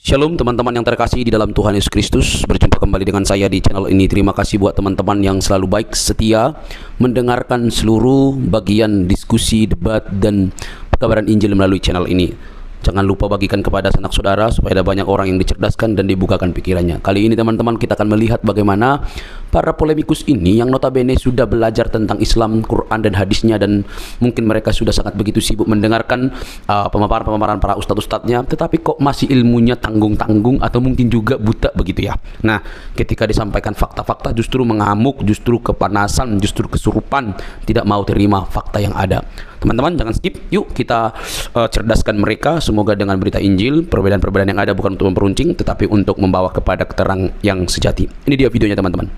Shalom teman-teman yang terkasih di dalam Tuhan Yesus Kristus. Berjumpa kembali dengan saya di channel ini. Terima kasih buat teman-teman yang selalu baik setia mendengarkan seluruh bagian diskusi, debat, dan pekabaran Injil melalui channel ini. Jangan lupa bagikan kepada sanak saudara supaya ada banyak orang yang dicerdaskan dan dibukakan pikirannya. Kali ini teman-teman kita akan melihat bagaimana para polemikus ini yang notabene sudah belajar tentang Islam, Quran dan hadisnya, dan mungkin mereka sudah sangat begitu sibuk mendengarkan pemaparan-pemaparan para ustadz-ustadznya, tetapi kok masih ilmunya tanggung-tanggung atau mungkin juga buta begitu ya. Nah, ketika disampaikan fakta-fakta justru mengamuk, justru kepanasan, justru kesurupan, tidak mau terima fakta yang ada. Teman-teman jangan skip, yuk kita cerdaskan mereka. Semoga dengan berita Injil, perbedaan-perbedaan yang ada bukan untuk memperuncing, tetapi untuk membawa kepada keterang yang sejati. Ini dia videonya teman-teman.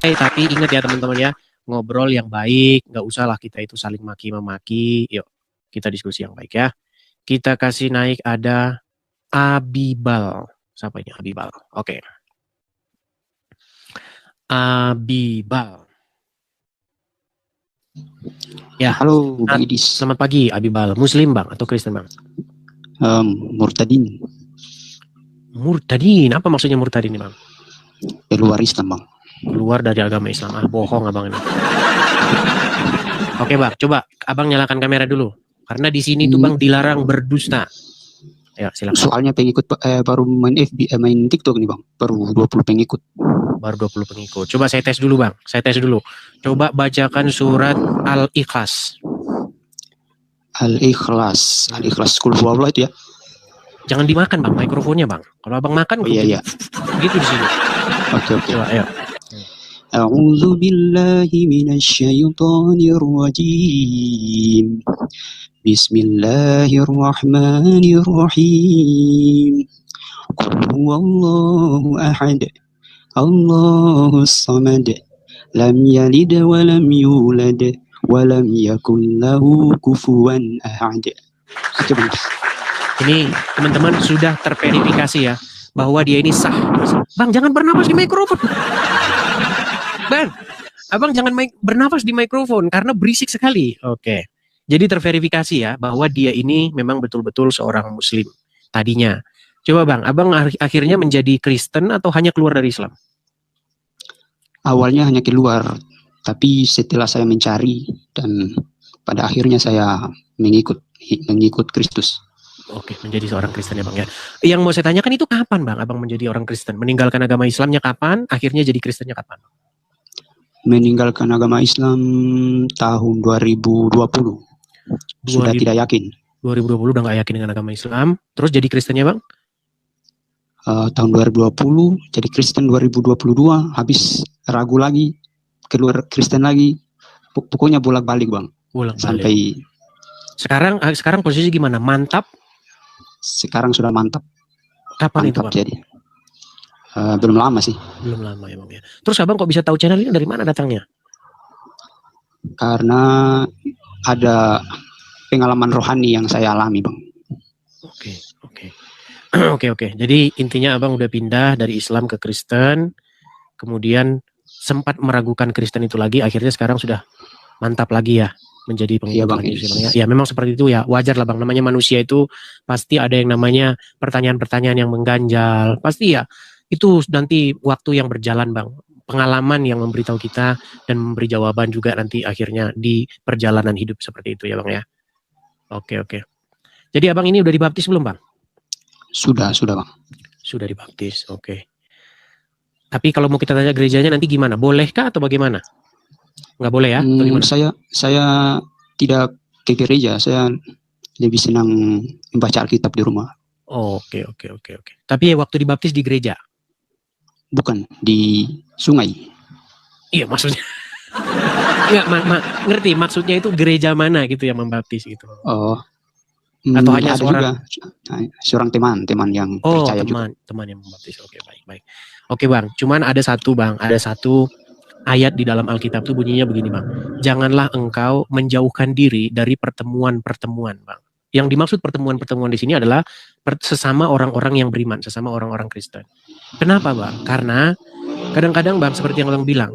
Tapi ingat ya teman-teman ya, ngobrol yang baik, nggak usah lah kita itu saling maki-memaki. Yuk kita diskusi yang baik ya. Kita kasih naik ada Abibal. Siapa ini Abibal? Oke. Abibal. Ya, halo Bang Idis. Selamat pagi Abibal. Muslim Bang atau Kristen Bang? Murtadin. Murtadin, apa maksudnya murtadin Bang? Keluar Islam Bang. Keluar dari agama Islam. Bohong Abang ini. Oke Bang, coba Abang nyalakan kamera dulu. Karena di sini tuh Bang dilarang berdusta. Ya, silakan. Soalnya pengikut baru main main TikTok nih Bang. Baru 20 pengikut. Baru 20 pengikut. Coba saya tes dulu Bang. Saya tes dulu. Coba bacakan surat Al-Ikhlas. Al-Ikhlas. Al-Ikhlas Qul huwallahu itu ya. Jangan dimakan Bang mikrofonnya Bang. Kalau Abang makan iya. Gitu di sini. Oke. Coba ayo. A'udzu billahi minasyaitonir rajim. Bismillahirrahmanirrahim. Qul huwallahu ahad. Allahus samad. Lam yalid wa lam yulad wa lam yakul lahu kufuwan ahad. Ini teman-teman sudah terverifikasi ya bahwa dia ini sah. Bang jangan bernapas di mikrofon. Bang, Abang jangan bernafas di mikrofon karena berisik sekali. Oke. Jadi terverifikasi ya bahwa dia ini memang betul-betul seorang muslim tadinya. Coba Bang, Abang akhirnya menjadi Kristen atau hanya keluar dari Islam? Awalnya hanya keluar, tapi setelah saya mencari dan pada akhirnya saya mengikut Kristus. Oke, menjadi seorang Kristen ya Bang ya. Yang mau saya tanyakan itu kapan Bang Abang menjadi orang Kristen? Meninggalkan agama Islamnya kapan? Akhirnya jadi Kristennya kapan? Meninggalkan agama Islam tahun 2020. Sudah tidak yakin. 2020 udah gak yakin dengan agama Islam. Terus jadi Kristennya Bang? Tahun 2020 jadi Kristen, 2022 habis ragu lagi, keluar Kristen lagi. Pokoknya bolak-balik Bang. Sampai sekarang posisi gimana? Mantap? Sekarang sudah mantap. Kapan mantap itu Bang? Jadi belum lama sih. Belum lama ya Bang ya. Terus Abang kok bisa tahu channel ini dari mana datangnya? Karena ada pengalaman rohani yang saya alami Bang. Oke. Jadi intinya Abang udah pindah dari Islam ke Kristen, kemudian sempat meragukan Kristen itu lagi, akhirnya sekarang sudah mantap lagi ya menjadi pengikut lagi ya. Ya memang seperti itu ya, wajar lah Bang, namanya manusia itu pasti ada yang namanya pertanyaan-pertanyaan yang mengganjal, pasti ya. Itu nanti waktu yang berjalan Bang, pengalaman yang memberitahu kita dan memberi jawaban juga nanti akhirnya di perjalanan hidup seperti itu ya Bang ya. Oke. Jadi Abang ini udah dibaptis belum Bang? Sudah Bang. Sudah dibaptis, oke. Tapi kalau mau kita tanya gerejanya nanti gimana? Bolehkah atau bagaimana? Nggak boleh ya? Saya tidak ke gereja, saya lebih senang membaca Alkitab di rumah. Oke. Tapi waktu dibaptis di gereja? Bukan, di sungai. Iya maksudnya. Nggak, ngerti maksudnya itu gereja mana gitu yang membaptis gitu. Oh. Atau hanya seorang teman yang percaya juga. Teman yang membaptis. Oke, baik. Oke Bang, cuman ada satu ayat di dalam Alkitab itu bunyinya begini Bang. Janganlah engkau menjauhkan diri dari pertemuan-pertemuan Bang. Yang dimaksud pertemuan-pertemuan di sini adalah sesama orang-orang yang beriman, sesama orang-orang Kristen. Kenapa Bang? Karena kadang-kadang Bang, seperti yang Abang bilang,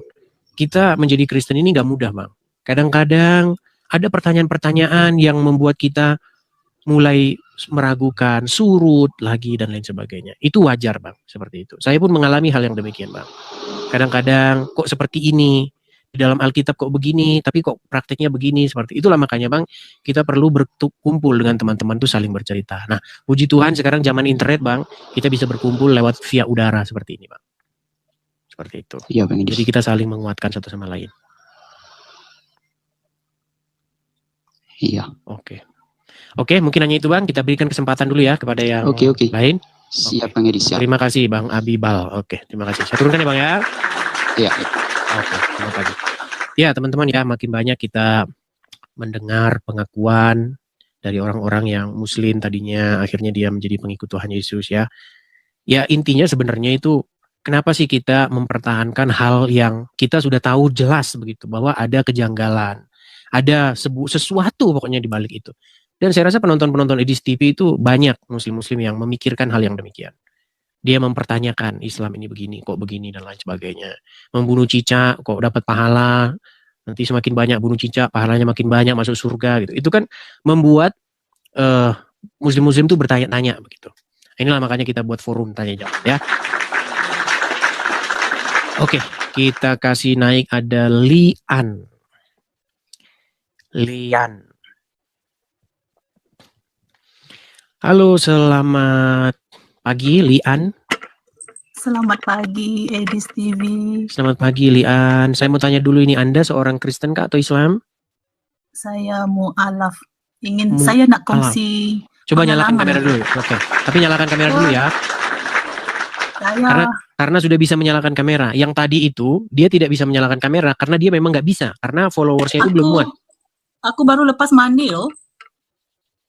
kita menjadi Kristen ini gak mudah Bang. Kadang-kadang ada pertanyaan-pertanyaan yang membuat kita mulai meragukan, surut lagi dan lain sebagainya. Itu wajar Bang, seperti itu. Saya pun mengalami hal yang demikian Bang. Kadang-kadang kok seperti ini, di dalam Alkitab kok begini, tapi kok prakteknya begini, seperti itulah makanya Bang, kita perlu berkumpul dengan teman-teman tuh saling bercerita. Nah, puji Tuhan sekarang zaman internet Bang, kita bisa berkumpul lewat via udara seperti ini Bang. Seperti itu. Iya, Bang Edi. Jadi kita saling menguatkan satu sama lain. Iya. Oke, mungkin hanya itu Bang. Kita berikan kesempatan dulu ya kepada yang Oke. lain. Siap, Oke. Bang Edi, siap. Terima kasih Bang Abibal. Oke, terima kasih. Saya turunkan ya Bang ya. Iya. Oke, selamat pagi. Ya teman-teman ya, makin banyak kita mendengar pengakuan dari orang-orang yang muslim tadinya, akhirnya dia menjadi pengikut Tuhan Yesus ya. Ya intinya sebenarnya itu, kenapa sih kita mempertahankan hal yang kita sudah tahu jelas begitu, bahwa ada kejanggalan, ada sesuatu pokoknya di balik itu. Dan saya rasa penonton-penonton Edis TV itu banyak muslim-muslim yang memikirkan hal yang demikian. Dia mempertanyakan Islam ini begini, kok begini dan lain sebagainya. Membunuh cicak kok dapat pahala, nanti semakin banyak bunuh cicak, pahalanya makin banyak masuk surga gitu. Itu kan membuat muslim-muslim itu bertanya-tanya begitu. Inilah makanya kita buat forum tanya jawab ya. Oke, kita kasih naik ada Lian. Halo, selamat pagi Lian. Selamat pagi Edis TV. Selamat pagi Lian. Saya mau tanya dulu, ini Anda seorang Kristen kah atau Islam? Saya mu'alaf. Saya nak kongsi. Coba nyalakan kamera dulu. Oke. Tapi nyalakan kamera dulu ya. Karena sudah bisa menyalakan kamera. Yang tadi itu dia tidak bisa menyalakan kamera karena dia memang nggak bisa, karena followersnya itu belum muat. Aku baru lepas mandi loh.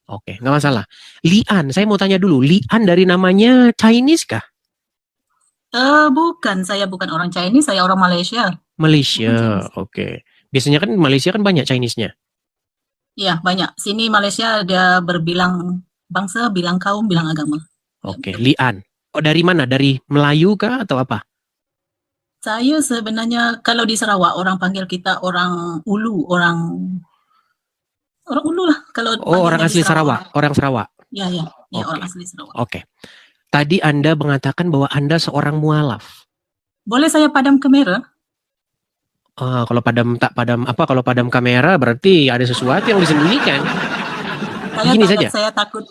Oke, nggak masalah. Lian, saya mau tanya dulu. Lian dari namanya Chinese kah? Bukan, saya bukan orang Chinese, saya orang Malaysia. Malaysia, oke. Biasanya kan Malaysia kan banyak Chinese-nya. Iya, banyak. Sini Malaysia ada berbilang bangsa, bilang kaum, bilang agama. Oke, Lian. Oh, dari mana? Dari Melayu kah atau apa? Saya sebenarnya kalau di Sarawak orang panggil kita orang Ulu, orang Ulu lah. Kalau orang asli Sarawak. Orang Sarawak. Ya, Oke. Orang asli Sarawak. Oke. Tadi Anda mengatakan bahwa Anda seorang mualaf. Boleh saya padam kamera? Kalau kalau padam kamera berarti ada sesuatu yang disembunyikan. Begini saja. Saya takut.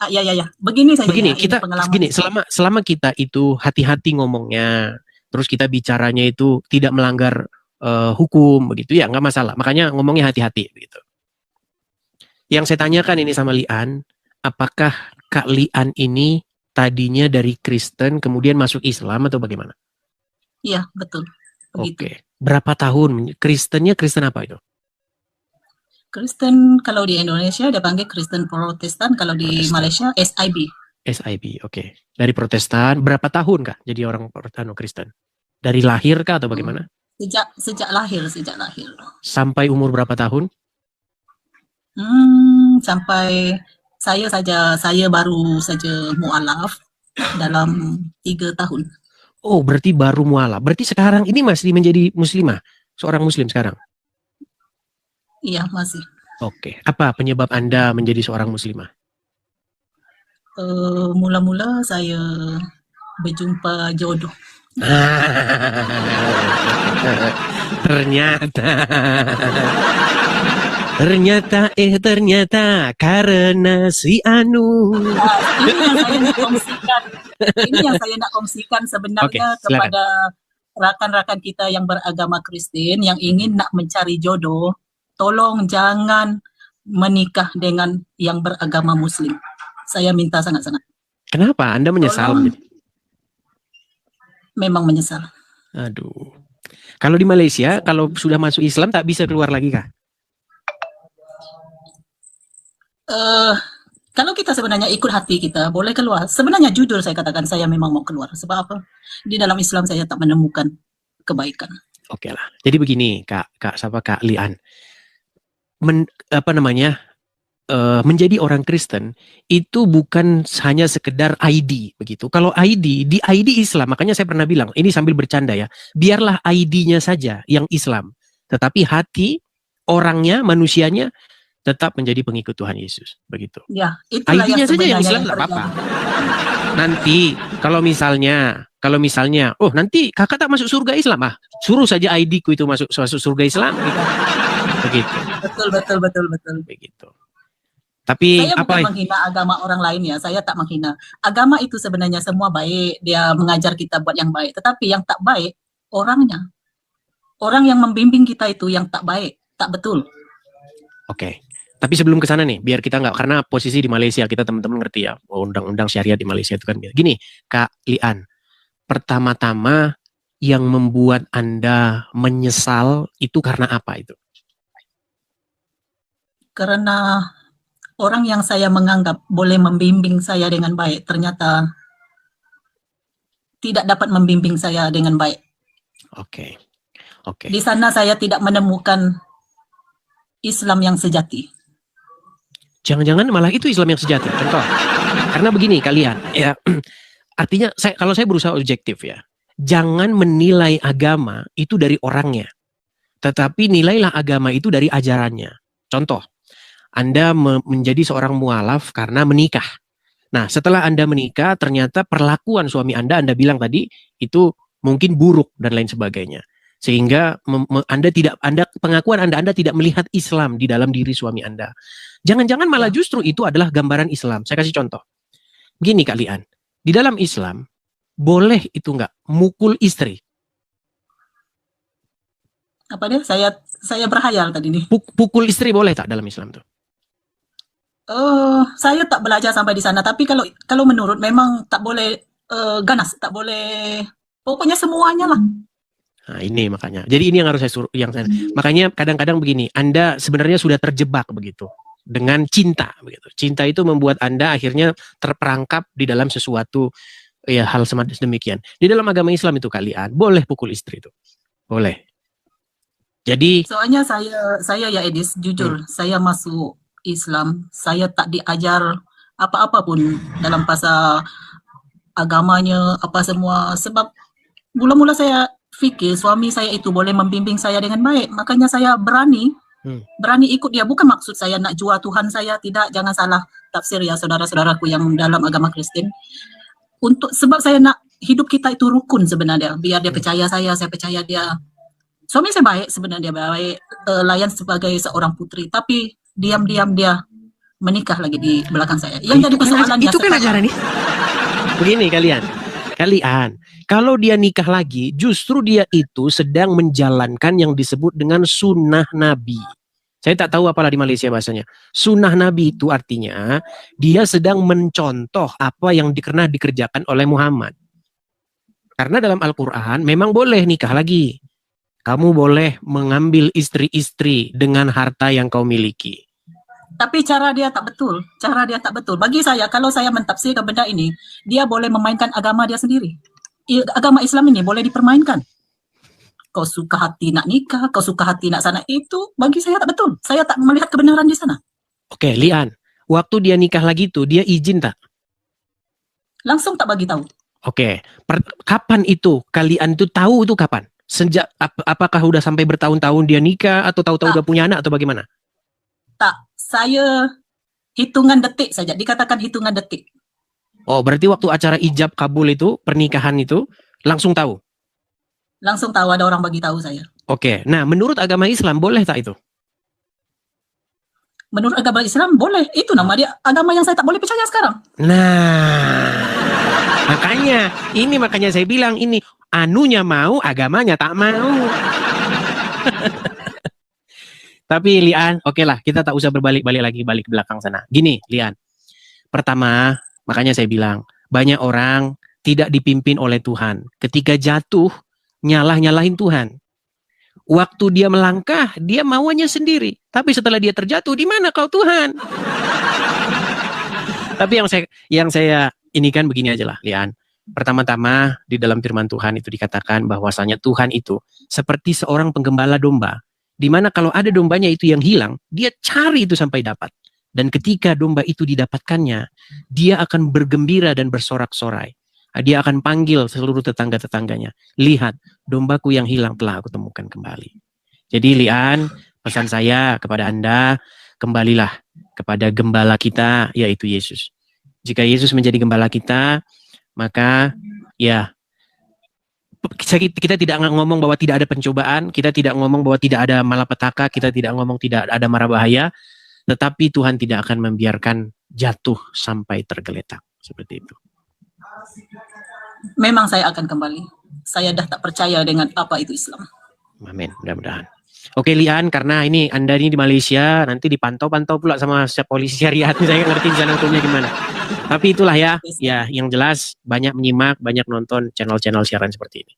Ya. Begini saja. Begini, selama kita itu hati-hati ngomongnya, terus kita bicaranya itu tidak melanggar hukum begitu ya, nggak masalah. Makanya ngomongnya hati-hati begitu. Yang saya tanyakan ini sama Lian, apakah Kak Lian ini tadinya dari Kristen kemudian masuk Islam atau bagaimana? Iya, betul. Begitu. Oke. Berapa tahun? Kristen apa itu? Kristen kalau di Indonesia dia panggil Kristen Protestan, kalau di Malaysia SIB. SIB, oke. Dari Protestan, berapa tahun kah jadi orang Kristen? Dari lahir kah atau bagaimana? Sejak lahir. Sampai umur berapa tahun? Sampai saya baru saja mu'alaf dalam 3 tahun. Oh, berarti baru mu'alaf. Berarti sekarang ini masih menjadi muslimah, seorang muslim sekarang? Iya, masih. Oke. Apa penyebab Anda menjadi seorang muslimah? Mula-mula saya berjumpa jodoh. Ternyata karena si Anu. Ini yang saya nak kongsikan sebenarnya kepada rakan-rakan kita yang beragama Kristen yang ingin nak mencari jodoh. Tolong jangan menikah dengan yang beragama Muslim. Saya minta sangat-sangat. Kenapa? Anda menyesal? Memang menyesal. Aduh. Kalau di Malaysia, kalau sudah masuk Islam tak bisa keluar lagi kah? Kalau kita sebenarnya ikut hati kita, boleh keluar. Sebenarnya jujur saya katakan, saya memang mau keluar. Sebab apa? Di dalam Islam saya tak menemukan kebaikan. Oke lah. Jadi begini, Kak Lian. Menjadi orang Kristen itu bukan hanya sekedar ID begitu. Kalau di ID Islam, makanya saya pernah bilang, ini sambil bercanda ya, biarlah ID-nya saja yang Islam, tetapi hati orangnya, manusianya tetap menjadi pengikut Tuhan Yesus, begitu. Ya, itulah ID-nya saja yang sebenarnya Islam nggak apa-apa. Nanti kalau misalnya, oh nanti kakak tak masuk surga Islam, suruh saja ID-ku itu masuk surga Islam, gitu. Begitu. Betul. Begitu. Tapi saya bukan menghina agama orang lain ya, saya tak menghina. Agama itu sebenarnya semua baik, dia mengajar kita buat yang baik. Tetapi yang tak baik orangnya, orang yang membimbing kita itu yang tak baik, tak betul. Oke. Tapi sebelum ke sana nih, biar kita nggak, karena posisi di Malaysia kita teman-teman ngerti ya, undang-undang syariat di Malaysia itu kan gini, Kak Lian. Pertama-tama yang membuat Anda menyesal itu karena apa itu? Karena orang yang saya menganggap boleh membimbing saya dengan baik, ternyata tidak dapat membimbing saya dengan baik. Oke. Di sana saya tidak menemukan Islam yang sejati. Jangan-jangan malah itu Islam yang sejati, contoh. Karena begini kalian, ya, artinya kalau saya berusaha objektif ya, jangan menilai agama itu dari orangnya, tetapi nilailah agama itu dari ajarannya. Contoh, Anda menjadi seorang mualaf karena menikah. Nah, setelah Anda menikah, ternyata perlakuan suami Anda bilang tadi, itu mungkin buruk dan lain sebagainya. Sehingga pengakuan Anda tidak melihat Islam di dalam diri suami Anda. Jangan-jangan malah justru itu adalah gambaran Islam. Saya kasih contoh. Begini kalian, di dalam Islam, boleh itu enggak mukul istri? Apa dia? Saya berhayal tadi nih. Pukul istri boleh tak dalam Islam tuh? Saya tak belajar sampai di sana, tapi kalau menurut memang tak boleh ganas, tak boleh, pokoknya semuanya lah. Nah, ini makanya. Jadi ini yang harus makanya kadang-kadang begini, Anda sebenarnya sudah terjebak begitu dengan cinta begitu. Cinta itu membuat Anda akhirnya terperangkap di dalam sesuatu ya hal semacam demikian. Di dalam agama Islam itu kalian boleh pukul istri itu. Boleh. Jadi soalnya saya ya Edis, jujur, saya masuk Islam, saya tak diajar apa-apa pun dalam bahasa agamanya apa semua, sebab mula-mula saya fikir suami saya itu boleh membimbing saya dengan baik, makanya saya berani ikut dia. Bukan maksud saya nak jual Tuhan saya, tidak, jangan salah tafsir ya saudara-saudaraku yang dalam agama Kristen. Sebab saya nak hidup kita itu rukun sebenarnya, biar dia percaya saya percaya dia. Suami saya baik sebenarnya, baik, layan sebagai seorang putri, tapi diam-diam dia menikah lagi di belakang saya. Yang jadi persoalan itu kan ajaran nih. Begini kalian, kalau dia nikah lagi, justru dia itu sedang menjalankan yang disebut dengan sunnah Nabi. Saya tak tahu apalah di Malaysia bahasanya. Sunnah Nabi itu artinya dia sedang mencontoh apa yang pernah dikerjakan oleh Muhammad. Karena dalam Al-Quran memang boleh nikah lagi. Kamu boleh mengambil istri-istri dengan harta yang kau miliki. Tapi cara dia tak betul. Bagi saya, kalau saya mentafsirkan benda ini, dia boleh memainkan agama dia sendiri. Agama Islam ini boleh dipermainkan. Kau suka hati nak nikah, kau suka hati nak sana, itu bagi saya tak betul. Saya tak melihat kebenaran di sana. Oke, Lian, waktu dia nikah lagi tuh, dia izin tak? Langsung tak bagi tahu. Oke, kapan itu? Kalian tuh tahu itu kapan? Sejak apakah udah sampai bertahun-tahun dia nikah atau tahu-tahu udah punya anak atau bagaimana? Tak, saya hitungan detik saja, dikatakan hitungan detik. Oh, berarti waktu acara ijab kabul itu, pernikahan itu, langsung tahu? Langsung tahu, ada orang bagi tahu saya. Oke, nah menurut agama Islam boleh tak itu? Menurut agama Islam boleh, itu nama dia agama yang saya tak boleh percaya sekarang. Nah, makanya saya bilang ini, anunya mau, agamanya tak mau. Tapi Lian, oke lah, kita tak usah balik ke belakang sana. Gini, Lian. Pertama, makanya saya bilang, banyak orang tidak dipimpin oleh Tuhan. Ketika jatuh, nyalahin Tuhan. Waktu dia melangkah, dia maunya sendiri. Tapi setelah dia terjatuh, di mana kau Tuhan? Tapi yang saya ini kan begini aja lah, Lian. Pertama-tama di dalam firman Tuhan itu dikatakan bahwasanya Tuhan itu seperti seorang penggembala domba. Di mana kalau ada dombanya itu yang hilang, dia cari itu sampai dapat. Dan ketika domba itu didapatkannya, dia akan bergembira dan bersorak-sorai. Dia akan panggil seluruh tetangga-tetangganya. Lihat, dombaku yang hilang telah aku temukan kembali. Jadi Lian, pesan saya kepada Anda, kembalilah kepada gembala kita, yaitu Yesus. Jika Yesus menjadi gembala kita, maka ya kita tidak ngomong bahwa tidak ada pencobaan, kita tidak ngomong bahwa tidak ada malapetaka, kita tidak ngomong tidak ada mara bahaya, tetapi Tuhan tidak akan membiarkan jatuh sampai tergeletak. Seperti itu. Memang saya akan kembali. Saya dah tak percaya dengan apa itu Islam. Amin, mudah-mudahan. Oke Lian, karena ini Anda ini di Malaysia, nanti dipantau-pantau pula sama polisi syariat. Saya nggak ngerti di sana hukumnya gimana. Tapi itulah ya, yang jelas banyak menyimak, banyak nonton channel-channel siaran seperti ini.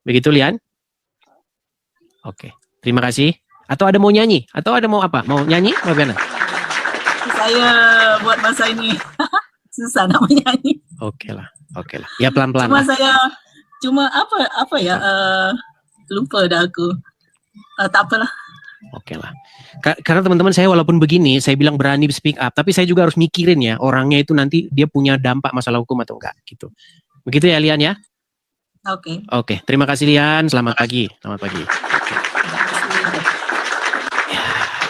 Begitu Lian? Oke, terima kasih. Atau ada mau nyanyi? Atau ada mau apa? Mau nyanyi? Bagaimana? Saya buat masa ini susah nak menyanyi. Oke lah. Ya pelan-pelan. Cuma apa ya? Lupa dah aku. Tak apalah. Oke lah. Karena teman-teman saya walaupun begini, saya bilang berani speak up, tapi saya juga harus mikirin ya orangnya itu nanti dia punya dampak masalah hukum atau enggak gitu. Begitu ya Lian ya? Oke. Terima kasih Lian. Selamat pagi.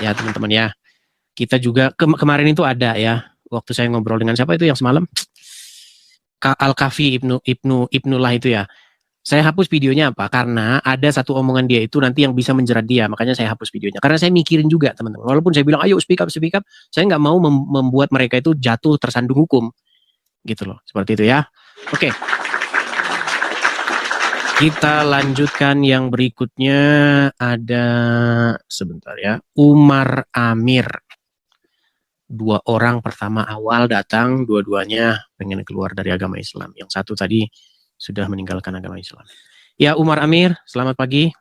Ya teman-teman ya. Kita juga kemarin itu ada ya. Waktu saya ngobrol dengan siapa itu yang semalam? Al-Kafi Ibnullah itu ya. Saya hapus videonya apa? Karena ada satu omongan dia itu nanti yang bisa menjerat dia. Makanya saya hapus videonya. Karena saya mikirin juga teman-teman. Walaupun saya bilang ayo speak up. Saya nggak mau membuat mereka itu jatuh tersandung hukum. Gitu loh. Seperti itu ya. Oke. Kita lanjutkan yang berikutnya. Ada sebentar ya. Umar Amir. 2 orang pertama awal datang. Dua-duanya pengen keluar dari agama Islam. Yang satu tadi sudah meninggalkan agama Islam. Ya Umar Amir, selamat pagi.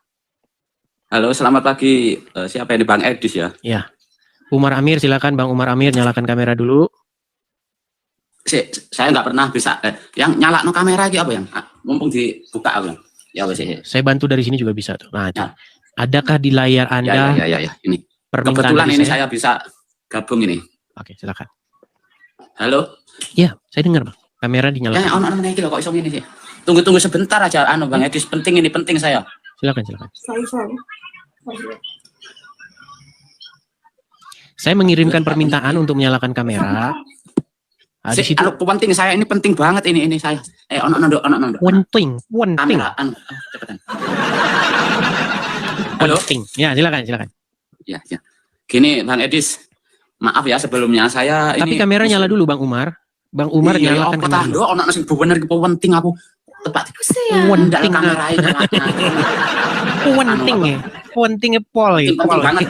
Halo, selamat pagi. Siapa ini Bang Edis ya? Ya, Umar Amir silakan Bang Umar Amir nyalakan kamera dulu. Saya nggak pernah bisa. Yang nyala no kamera gitu apa yang? Mumpung dibuka aku. Ya wes. Saya bantu dari sini juga bisa tuh. Nah, ya. Adakah di layar Anda? Ya. Ini. Kebetulan ini saya bisa gabung ini. Oke, silakan. Halo. Ya, saya dengar Bang. Kamera dinyalakan. Ya, ono iki lho kok iso ngene sih. Tunggu sebentar aja Bang Edis, penting saya. Silakan. Saya mengirimkan permintaan untuk menyalakan kamera. Di situ penting saya ini penting banget ini saya. Ono. Penting. Kamera cepetan. Halo. Penting. Ya, silakan. Ya. Gini Bang Edis. Maaf ya sebelumnya saya Tapi kamera nyala dulu Bang Umar. Bang Umar nyalakan kamera dulu. Ono sing bener ki penting aku. Tepat penting kamera ini. Penting pol ya. Penting banget.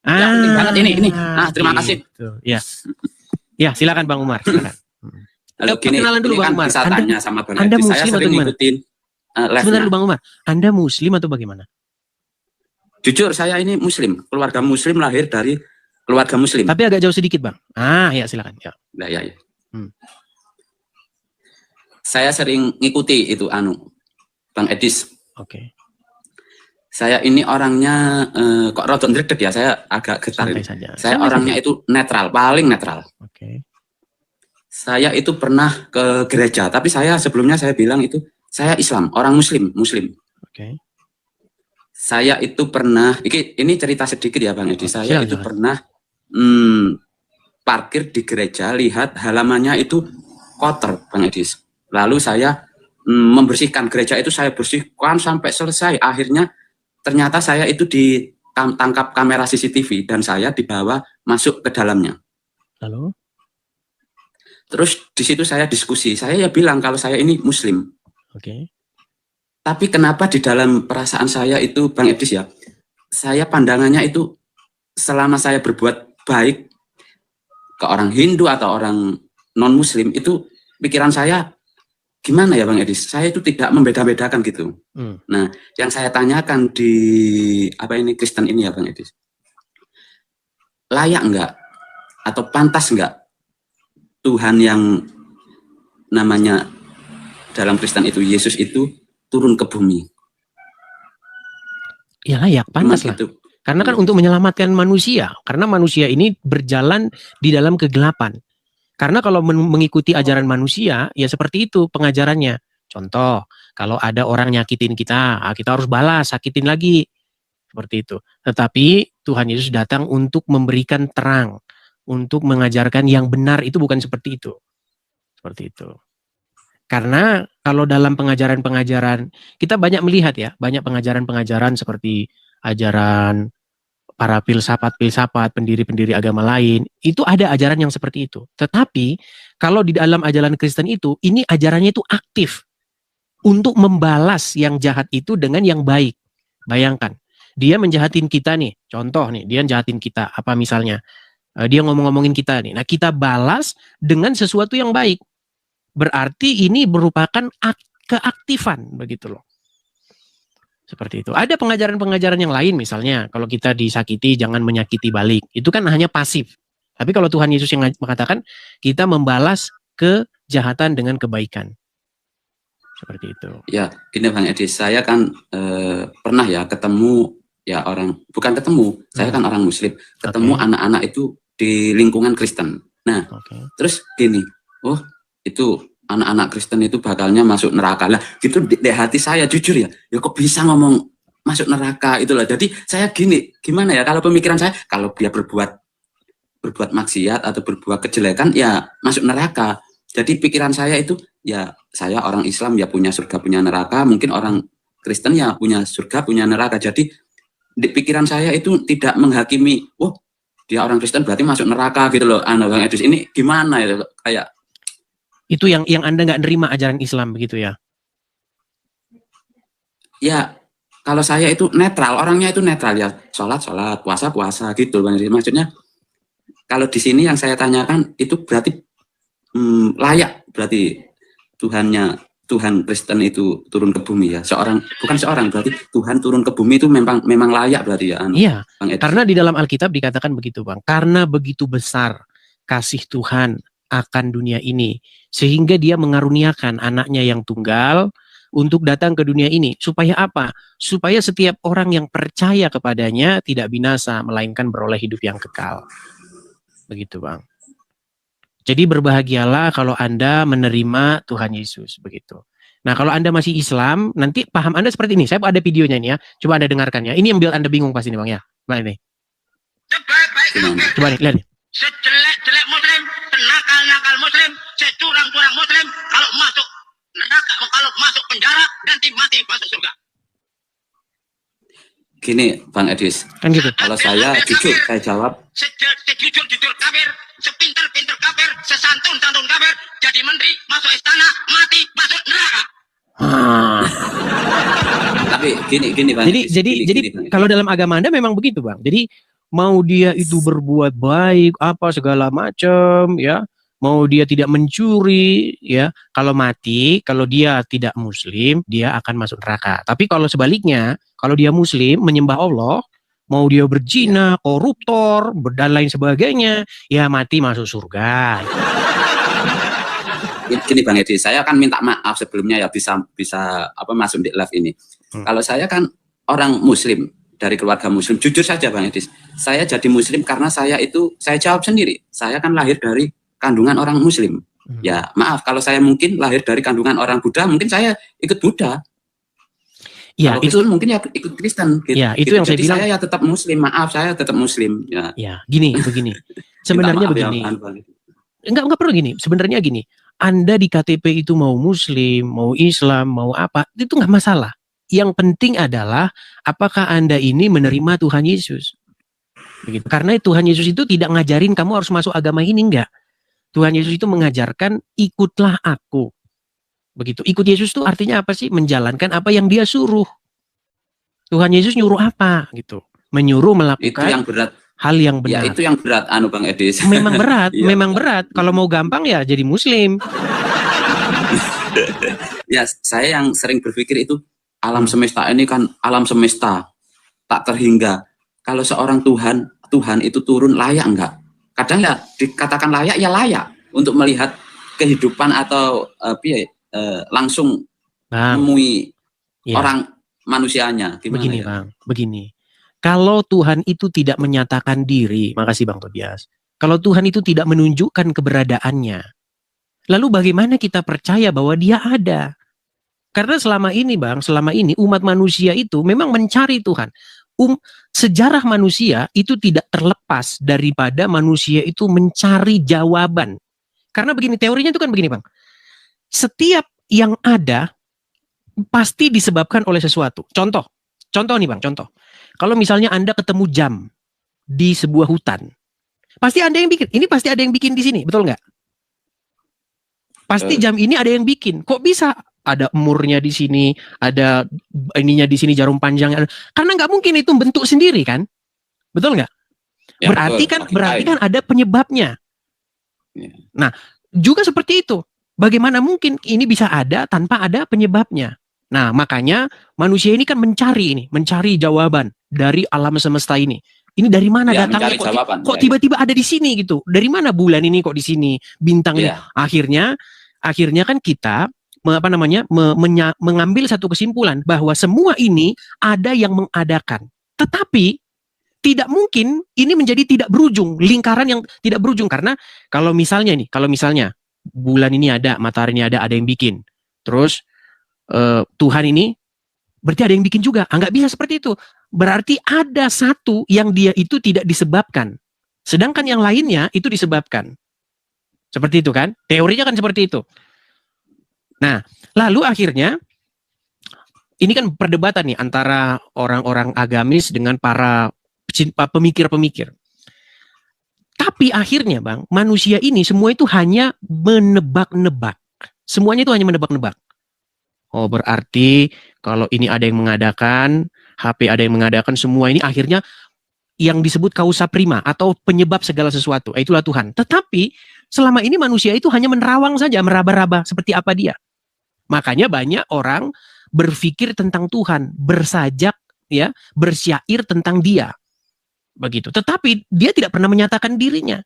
Penting banget ini. Terima kasih. Ya. Ya, silakan Bang Umar, silakan. Halo, kenalan dulu Bang Umar. Anda sama Bang Anda Edis. Muslim atau gimana? Sebentar dulu Bang Umar. Anda Muslim atau bagaimana? Jujur saya ini Muslim, keluarga Muslim, lahir dari keluarga Muslim. Tapi agak jauh sedikit Bang. Ya silakan. Ya. Ya. Saya sering ngikuti itu Bang Edis. Oke. Saya ini orangnya kok rodok ndredeg ya, saya agak getar. Saya orangnya itu netral, paling netral. Oke. Saya itu pernah ke gereja, tapi sebelumnya saya bilang itu saya Islam, orang Muslim. Oke. Saya itu pernah, ini cerita sedikit ya Bang Edi. Saya itu pernah parkir di gereja, lihat halamannya itu kotor Bang Edis. Lalu saya membersihkan gereja itu, saya bersihkan sampai selesai. Akhirnya ternyata saya itu ditangkap kamera CCTV dan saya dibawa masuk ke dalamnya. Lalu? Terus di situ saya diskusi. Saya ya bilang kalau saya ini Muslim. Oke. Tapi kenapa di dalam perasaan saya itu Bang Edis ya, saya pandangannya itu selama saya berbuat baik ke orang Hindu atau orang non-Muslim itu pikiran saya gimana ya Bang Edis? Saya itu tidak membeda-bedakan gitu. Nah, yang saya tanyakan di Kristen ini ya Bang Edis, layak enggak atau pantas enggak Tuhan yang namanya dalam Kristen itu Yesus itu turun ke bumi? Ya layak, pantas lah. Gitu. Karena kan untuk menyelamatkan manusia, karena manusia ini berjalan di dalam kegelapan. Karena kalau mengikuti ajaran manusia, ya seperti itu pengajarannya. Contoh, kalau ada orang nyakitin kita, kita harus balas, sakitin lagi. Seperti itu. Tetapi Tuhan Yesus datang untuk memberikan terang, untuk mengajarkan yang benar, itu bukan seperti itu. Seperti itu. Karena kalau dalam pengajaran-pengajaran, kita banyak melihat ya, banyak pengajaran-pengajaran seperti ajaran para filsafat-filsafat, pendiri-pendiri agama lain, itu ada ajaran yang seperti itu. Tetapi kalau di dalam ajaran Kristen itu, ini ajarannya itu aktif untuk membalas yang jahat itu dengan yang baik. Bayangkan, dia menjahatin kita nih, contoh nih, dia jahatin kita, apa misalnya, dia ngomong-ngomongin kita nih, nah kita balas dengan sesuatu yang baik. Berarti ini merupakan keaktifan, begitu loh. Seperti itu. Ada pengajaran-pengajaran yang lain, misalnya kalau kita disakiti jangan menyakiti balik. Itu kan hanya pasif. Tapi kalau Tuhan Yesus yang mengatakan kita membalas kejahatan dengan kebaikan. Seperti itu. Ya, gini Bang Edi, saya kan pernah ya ketemu ya orang, bukan ketemu, saya kan orang Muslim, ketemu anak-anak itu di lingkungan Kristen. Nah, terus gini, oh itu anak-anak Kristen itu bakalnya masuk neraka lah. Gitu di hati saya jujur ya kok bisa ngomong masuk neraka itulah. Jadi saya gini, gimana ya kalau pemikiran saya, kalau dia berbuat maksiat atau berbuat kejelekan ya masuk neraka. Jadi pikiran saya itu ya saya orang Islam ya punya surga punya neraka, mungkin orang Kristen ya punya surga punya neraka. Jadi di pikiran saya itu tidak menghakimi, oh dia orang Kristen berarti masuk neraka gitu loh. Bang Edis ini gimana ya kayak itu yang Anda nggak nerima ajaran Islam begitu ya? Ya, kalau saya itu netral, orangnya itu netral ya, sholat, puasa gitu. Maksudnya kalau di sini yang saya tanyakan itu berarti layak, berarti Tuhan Kristen itu turun ke bumi ya. Bukan seorang, berarti Tuhan turun ke bumi itu memang layak berarti ya. Iya, karena di dalam Alkitab dikatakan begitu Bang. Karena begitu besar kasih Tuhan akan dunia ini, sehingga dia mengaruniakan anaknya yang tunggal untuk datang ke dunia ini. Supaya apa? Supaya setiap orang yang percaya kepadanya tidak binasa, melainkan beroleh hidup yang kekal. Begitu Bang. Jadi berbahagialah kalau Anda menerima Tuhan Yesus. Begitu. Nah kalau Anda masih Islam, nanti paham Anda seperti ini. Saya ada videonya ini ya. Coba Anda dengarkan ya. Ini yang biar Anda bingung pasti nih Bang ya. Coba ini. Coba nih, lihat nih. Sejelek-jelek Muslim, senakal-nakal Muslim, securang-curang Muslim, kalau masuk neraka, kalau masuk penjara, nanti mati masuk surga. Gini Bang Edis, kan gitu. Kalau saya jujur, saya jawab. Sejujur kafir, sepinter-pinter kafir, sesantun-santun kafir, jadi menteri, masuk istana, mati, masuk neraka. Tapi gini Bang. Jadi kalau dalam agama Anda memang begitu Bang. Jadi mau dia itu berbuat baik apa segala macam ya, mau dia tidak mencuri ya, kalau mati kalau dia tidak muslim dia akan masuk neraka. Tapi kalau sebaliknya, kalau dia muslim menyembah Allah, mau dia berzina, koruptor dan lain sebagainya, ya mati masuk surga. Gini Bang Edi, saya akan minta maaf sebelumnya ya bisa masuk di live ini. Kalau saya kan orang muslim, dari keluarga muslim, jujur saja Bang Edis, saya jadi muslim karena saya jawab sendiri, saya kan lahir dari kandungan orang muslim. Ya maaf kalau saya mungkin lahir dari kandungan orang Buddha, mungkin saya ikut Buddha. Ya kalau itu Kristen, mungkin ya ikut Kristen. Gitu. Ya itu yang jadi saya bilang. Saya ya tetap muslim, maaf saya tetap muslim. Ya begini. Sebenarnya begini. Enggak perlu gini. Sebenarnya gini. Anda di KTP itu mau muslim, mau Islam, mau apa, itu nggak masalah. Yang penting adalah apakah Anda ini menerima Tuhan Yesus. Begitu. Karena Tuhan Yesus itu tidak ngajarin kamu harus masuk agama ini, enggak. Tuhan Yesus itu mengajarkan ikutlah aku. Begitu. Ikut Yesus itu artinya apa sih? Menjalankan apa yang dia suruh. Tuhan Yesus nyuruh apa gitu. Menyuruh melakukan itu yang berat. Hal yang benar. Ya itu yang berat Bang Edis. Memang berat, ya. Memang berat. Kalau mau gampang ya jadi muslim. Ya, saya yang sering berpikir itu alam semesta ini kan alam semesta tak terhingga. Kalau seorang Tuhan itu turun layak enggak? Kadang ya dikatakan layak ya layak untuk melihat kehidupan atau langsung menemui orang manusianya. Gimana begini ya? Bang, begini. Kalau Tuhan itu tidak menyatakan diri, makasih Bang Tobias. Kalau Tuhan itu tidak menunjukkan keberadaannya, lalu bagaimana kita percaya bahwa dia ada? Karena selama ini Bang, umat manusia itu memang mencari Tuhan. sejarah manusia itu tidak terlepas daripada manusia itu mencari jawaban. Karena begini, teorinya itu kan begini Bang. Setiap yang ada pasti disebabkan oleh sesuatu. Contoh nih Bang, contoh. Kalau misalnya Anda ketemu jam di sebuah hutan, pasti Anda yang bikin. Ini pasti ada yang bikin di sini, betul nggak? Pasti jam ini ada yang bikin. Kok bisa? Ada emurnya di sini, ada ininya di sini, jarum panjangnya. Karena nggak mungkin itu bentuk sendiri kan? Betul nggak? Ya, berarti betul. kan ada penyebabnya. Ya. Nah, juga seperti itu. Bagaimana mungkin ini bisa ada tanpa ada penyebabnya? Nah, makanya manusia ini kan mencari jawaban dari alam semesta ini. Ini dari mana datangnya kok tiba-tiba ada di sini gitu? Dari mana bulan ini kok di sini? Bintang ini. Akhirnya kan kita mengambil satu kesimpulan bahwa semua ini ada yang mengadakan. Tetapi tidak mungkin ini menjadi tidak berujung, lingkaran yang tidak berujung, karena kalau misalnya bulan ini ada, matahari ini ada yang bikin. Terus Tuhan ini berarti ada yang bikin juga. Nggak bisa seperti itu. Berarti ada satu yang dia itu tidak disebabkan. Sedangkan yang lainnya itu disebabkan. Seperti itu kan? Teorinya kan seperti itu. Nah, lalu akhirnya ini kan perdebatan nih antara orang-orang agamis dengan para pemikir-pemikir. Tapi akhirnya Bang, manusia ini semua itu hanya menebak-nebak. Semuanya itu hanya menebak-nebak. Oh, berarti kalau ini ada yang mengadakan, HP ada yang mengadakan, semua ini akhirnya yang disebut kausa prima atau penyebab segala sesuatu. Itulah Tuhan. Tetapi selama ini manusia itu hanya menerawang saja, meraba-raba seperti apa dia. Makanya banyak orang berpikir tentang Tuhan, bersajak ya, bersyair tentang dia. Begitu. Tetapi dia tidak pernah menyatakan dirinya.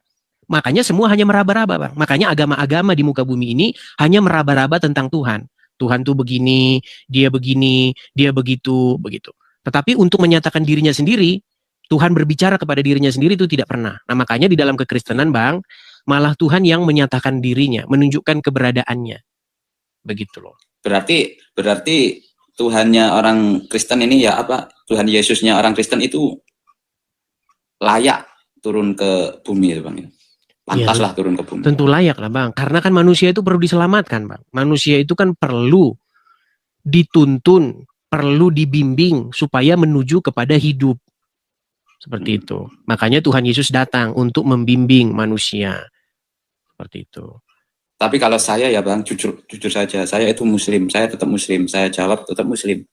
Makanya semua hanya meraba-raba, Bang. Makanya agama-agama di muka bumi ini hanya meraba-raba tentang Tuhan. Tuhan tuh begini, dia begitu. Tetapi untuk menyatakan dirinya sendiri, Tuhan berbicara kepada dirinya sendiri itu tidak pernah. Nah, makanya di dalam kekristenan, Bang, malah Tuhan yang menyatakan dirinya, menunjukkan keberadaannya. Begitu loh. Berarti Tuhannya orang Kristen ini ya apa? Tuhan Yesusnya orang Kristen itu layak turun ke bumi, Bang. Pantaslah turun ke bumi. Tentu layak lah Bang, karena kan manusia itu perlu diselamatkan Bang. Manusia itu kan perlu dituntun, perlu dibimbing supaya menuju kepada hidup. Seperti itu. Makanya Tuhan Yesus datang untuk membimbing manusia. Seperti itu. Tapi kalau saya ya Bang, jujur saja, saya itu Muslim, saya tetap Muslim, saya jawab tetap Muslim.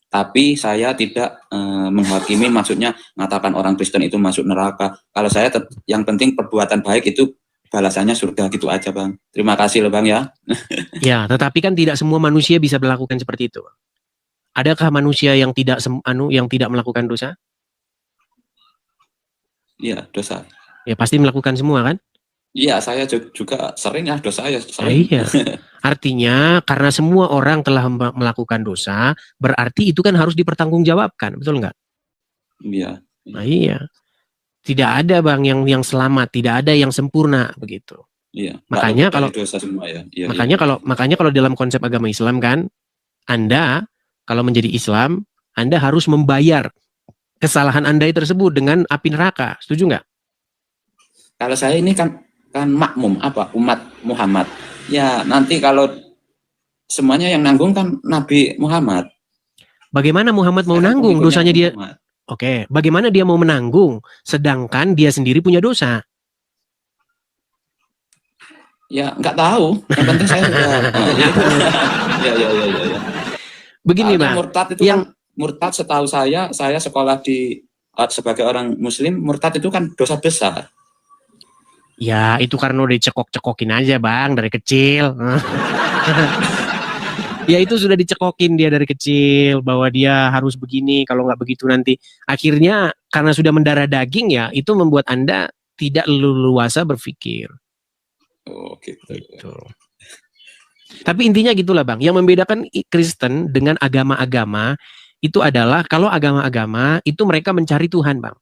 Tapi saya tidak menghakimi, maksudnya mengatakan orang Kristen itu masuk neraka. Kalau saya yang penting perbuatan baik itu balasannya surga, gitu aja Bang. Terima kasih loh Bang ya. Ya, tetapi kan tidak semua manusia bisa melakukan seperti itu. Adakah manusia yang tidak melakukan dosa? Iya, dosa. Ya pasti melakukan semua kan? Iya, saya juga sering ya dosa ya. Sering. Iya. Artinya karena semua orang telah melakukan dosa, berarti itu kan harus dipertanggungjawabkan, betul nggak? Iya. Nah, iya. Tidak ada Bang yang selamat, tidak ada yang sempurna begitu. Iya. Makanya kalau dosa semua ya. Iya, makanya kalau dalam konsep agama Islam kan, Anda kalau menjadi Islam, Anda harus membayar kesalahan Anda tersebut dengan api neraka. Setuju nggak? Kalau saya ini kan makmum umat Muhammad. Ya nanti kalau semuanya yang nanggung kan Nabi Muhammad. Bagaimana Muhammad mau nanggung dosanya dia? Oke, bagaimana dia mau menanggung sedangkan dia sendiri punya dosa? Ya nggak tahu. Yang penting saya ya. Begini Bang. Murtad itu kan murtad setahu saya sekolah sebagai orang Muslim, murtad itu kan dosa besar. Ya itu karena udah dicekok-cekokin aja Bang dari kecil. Ya itu sudah dicekokin dia dari kecil bahwa dia harus begini, kalau nggak begitu nanti. Akhirnya karena sudah mendarah daging ya itu membuat Anda tidak leluasa berpikir. Oh gitu. Tapi intinya gitulah Bang. Yang membedakan Kristen dengan agama-agama itu adalah kalau agama-agama itu mereka mencari Tuhan Bang.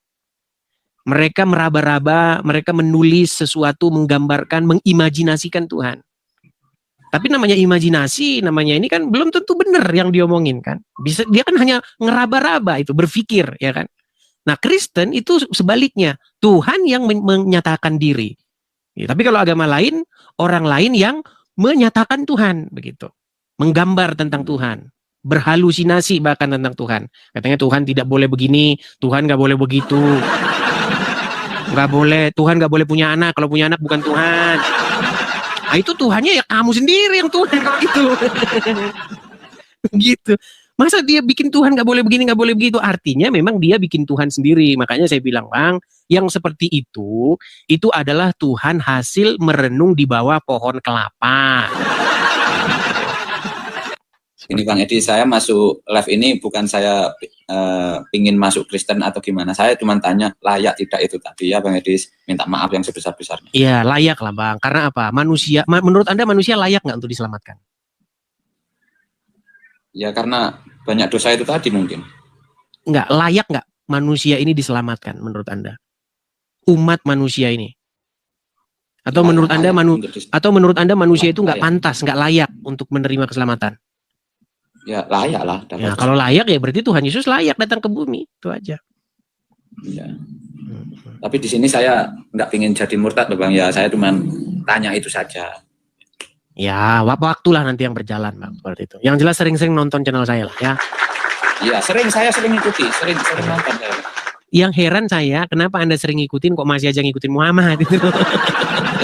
Mereka meraba-raba, mereka menulis sesuatu, menggambarkan, mengimajinasikan Tuhan. Tapi namanya imajinasi, namanya ini kan belum tentu benar yang diomongin kan. Dia kan hanya ngeraba-raba itu, berpikir ya kan. Nah, Kristen itu sebaliknya, Tuhan yang menyatakan diri. Ya, tapi kalau agama lain, orang lain yang menyatakan Tuhan, begitu. Menggambar tentang Tuhan, berhalusinasi bahkan tentang Tuhan. Katanya Tuhan tidak boleh begini, Tuhan nggak boleh begitu, nggak boleh, Tuhan nggak boleh punya anak, kalau punya anak bukan Tuhan. Nah, itu Tuhannya ya kamu sendiri yang Tuhan gitu. Gitu. Masa dia bikin Tuhan nggak boleh begini, nggak boleh begitu? Artinya memang dia bikin Tuhan sendiri. Makanya saya bilang, Bang, yang seperti itu adalah Tuhan hasil merenung di bawah pohon kelapa. Ini Bang Edi, saya masuk live ini bukan saya pingin masuk Kristen atau gimana. Saya cuma tanya layak tidak itu tadi ya Bang Edi, minta maaf yang sebesar-besarnya. Iya, layak lah Bang. Karena apa? Manusia, menurut Anda manusia layak nggak untuk diselamatkan? Ya karena banyak dosa itu tadi mungkin. Nggak, layak nggak manusia ini diselamatkan menurut Anda? Umat manusia ini? Atau Ya, menurut Anda menurut Anda manusia itu nggak layak. pantas, nggak layak untuk menerima keselamatan? Ya layak lah. Ya, kalau layak ya berarti Tuhan Yesus layak datang ke bumi, itu aja. Ya. Tapi di sini saya nggak pingin jadi murtad loh Bang ya, saya cuma tanya itu saja. Ya, waktulah nanti yang berjalan Bang, seperti itu. Yang jelas sering-sering nonton channel saya lah ya. Iya, saya sering ikuti, sering nonton saya. Yang heran saya, kenapa Anda sering ngikutin kok masih aja ngikutin Muhammad gitu.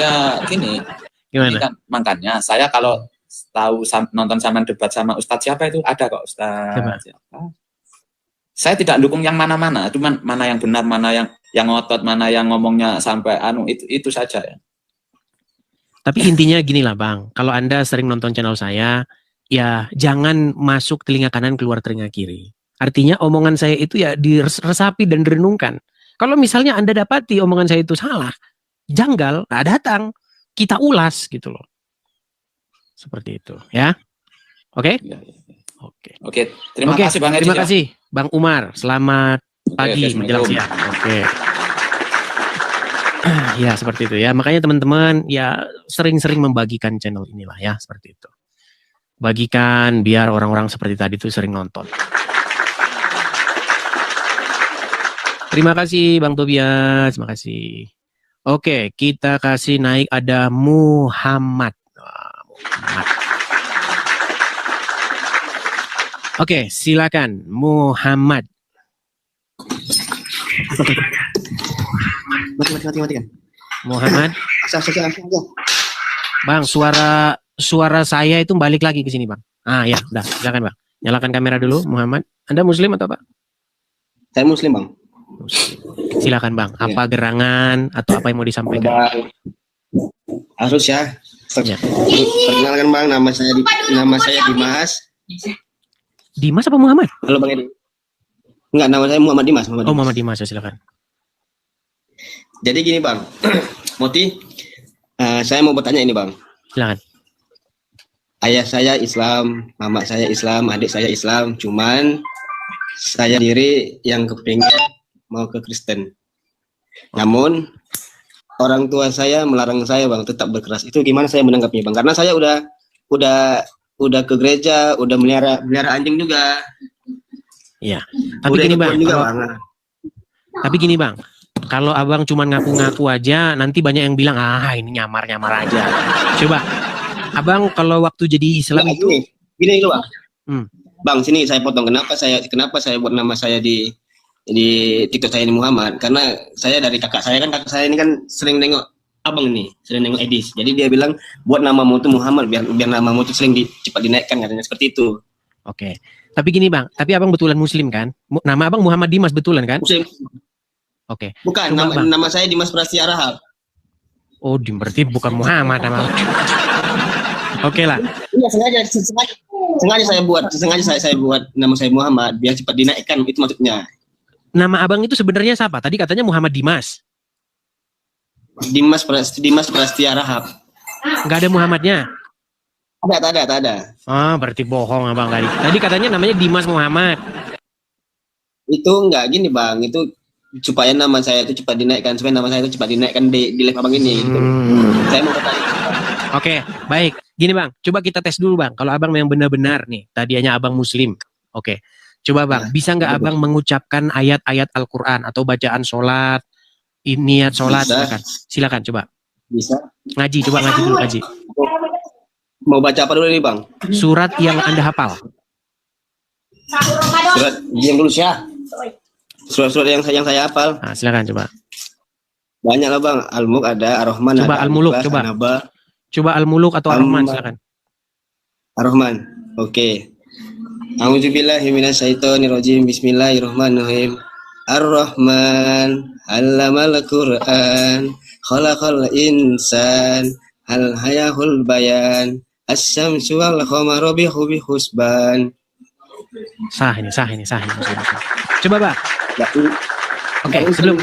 Ya gini, Gimana? ini kan makanya saya kalau tahu nonton sama debat sama Ustadz siapa itu ada kok Ustadz siapa. Saya tidak dukung yang mana-mana, cuman mana yang benar, mana yang ngotot, mana yang ngomongnya sampai itu saja ya. Tapi intinya gini lah Bang, kalau Anda sering nonton channel saya, ya jangan masuk telinga kanan keluar telinga kiri. Artinya omongan saya itu ya diresapi dan direnungkan. Kalau misalnya Anda dapati omongan saya itu salah, janggal, datang, kita ulas gitu loh. Seperti itu ya. Oke? Ya. Oke. Terima kasih Bang Edi. Terima kasih Bang Umar. Selamat pagi menjelang siang. Oke. Ya seperti itu ya. Makanya teman-teman ya sering-sering membagikan channel inilah ya, seperti itu. Bagikan biar orang-orang seperti tadi itu sering nonton. Terima kasih Bang Tobias, terima kasih. Oke, kita kasih naik ada Muhammad. Muhammad. Oke, silakan Muhammad. Matikan. Muhammad. Bang, suara saya itu balik lagi ke sini, Bang. Ah, ya, udah, silakan, Bang. Nyalakan kamera dulu, Muhammad. Anda Muslim atau apa? Saya Muslim, Bang. Silakan, Bang. Apa gerangan atau apa yang mau disampaikan? Harus ya. Perkenalkan, Bang, nama saya Dimas. Dimas apa Muhammad? Halo, Bang Edi. Enggak, nama saya Muhammad Dimas. Muhammad Dimas, ya, silakan. Jadi gini, Bang. Moti, saya mau bertanya ini, Bang. Silakan. Ayah saya Islam, mama saya Islam, adik saya Islam, cuman saya sendiri yang kepingin mau ke Kristen. Namun orang tua saya melarang saya, Bang, tetap berkeras. Itu gimana saya menanggapinya, Bang? Karena saya udah ke gereja, udah melihara anjing juga. Iya. Tapi gini, Bang. Tapi gini, Bang. Kalau abang cuma ngaku-ngaku aja, nanti banyak yang bilang, ini nyamar-nyamar aja. Coba, abang kalau waktu jadi Islam itu... Gini dulu, Bang. Bang, sini saya potong. Kenapa saya buat nama saya di TikTok saya ini Muhammad? Karena saya dari kakak saya ini kan sering nengok abang ini, sering nengok Edis. Jadi dia bilang, buat namamu itu Muhammad, biar namamu itu sering cepat dinaikkan, katanya seperti itu. Oke. Tapi gini, Bang, tapi abang betulan Muslim kan? Nama abang Muhammad Dimas betulan kan? Muslim. Oke. Bukan, nama saya Dimas Prastia Rahab. Oh, berarti bukan Muhammad nama. Oke lah. Iya, sengaja saya buat nama saya Muhammad biar cepat dinaikkan, itu maksudnya. Nama abang itu sebenarnya siapa? Tadi katanya Muhammad Dimas. Dimas Prastia Rahab. Enggak ada Muhammadnya. Tak ada. Oh, berarti bohong abang tadi. Tadi katanya namanya Dimas Muhammad. Itu enggak gini, Bang. Itu supaya nama saya itu cepat dinaikkan, di live abang ini. Gitu. Saya mau bertanya. Oke, baik. Gini, Bang. Coba kita tes dulu, Bang. Kalau abang yang benar-benar nih, tadinya abang Muslim. Oke. Coba bang, bisa nggak abang mengucapkan ayat-ayat Al-Quran atau bacaan sholat, niat sholat, silakan coba. Bisa. Ngaji, coba ngaji dulu ngaji. Mau baca apa dulu nih bang? Surat yang Anda hafal. Surat diam dulu Syah. Surat-surat yang saya hafal. Nah, silakan coba. Banyak lah bang. Al-Mulk ada, Ar-Rahman coba ada. Al-Mulk coba. An-Naba. Coba Al-Mulk atau Ar-Rahman silakan. Ar-Rahman. Oke. A'udzubillahi minasyaitonirrajim. Bismillahirrahmanirrahim. Ar-Rahman 'allamal Qur'an, khalaqal insan, hal hayahul bayan, asy-syamsu wal qamaru bi husban. Sah ini. Coba Bang. Oke, sebelum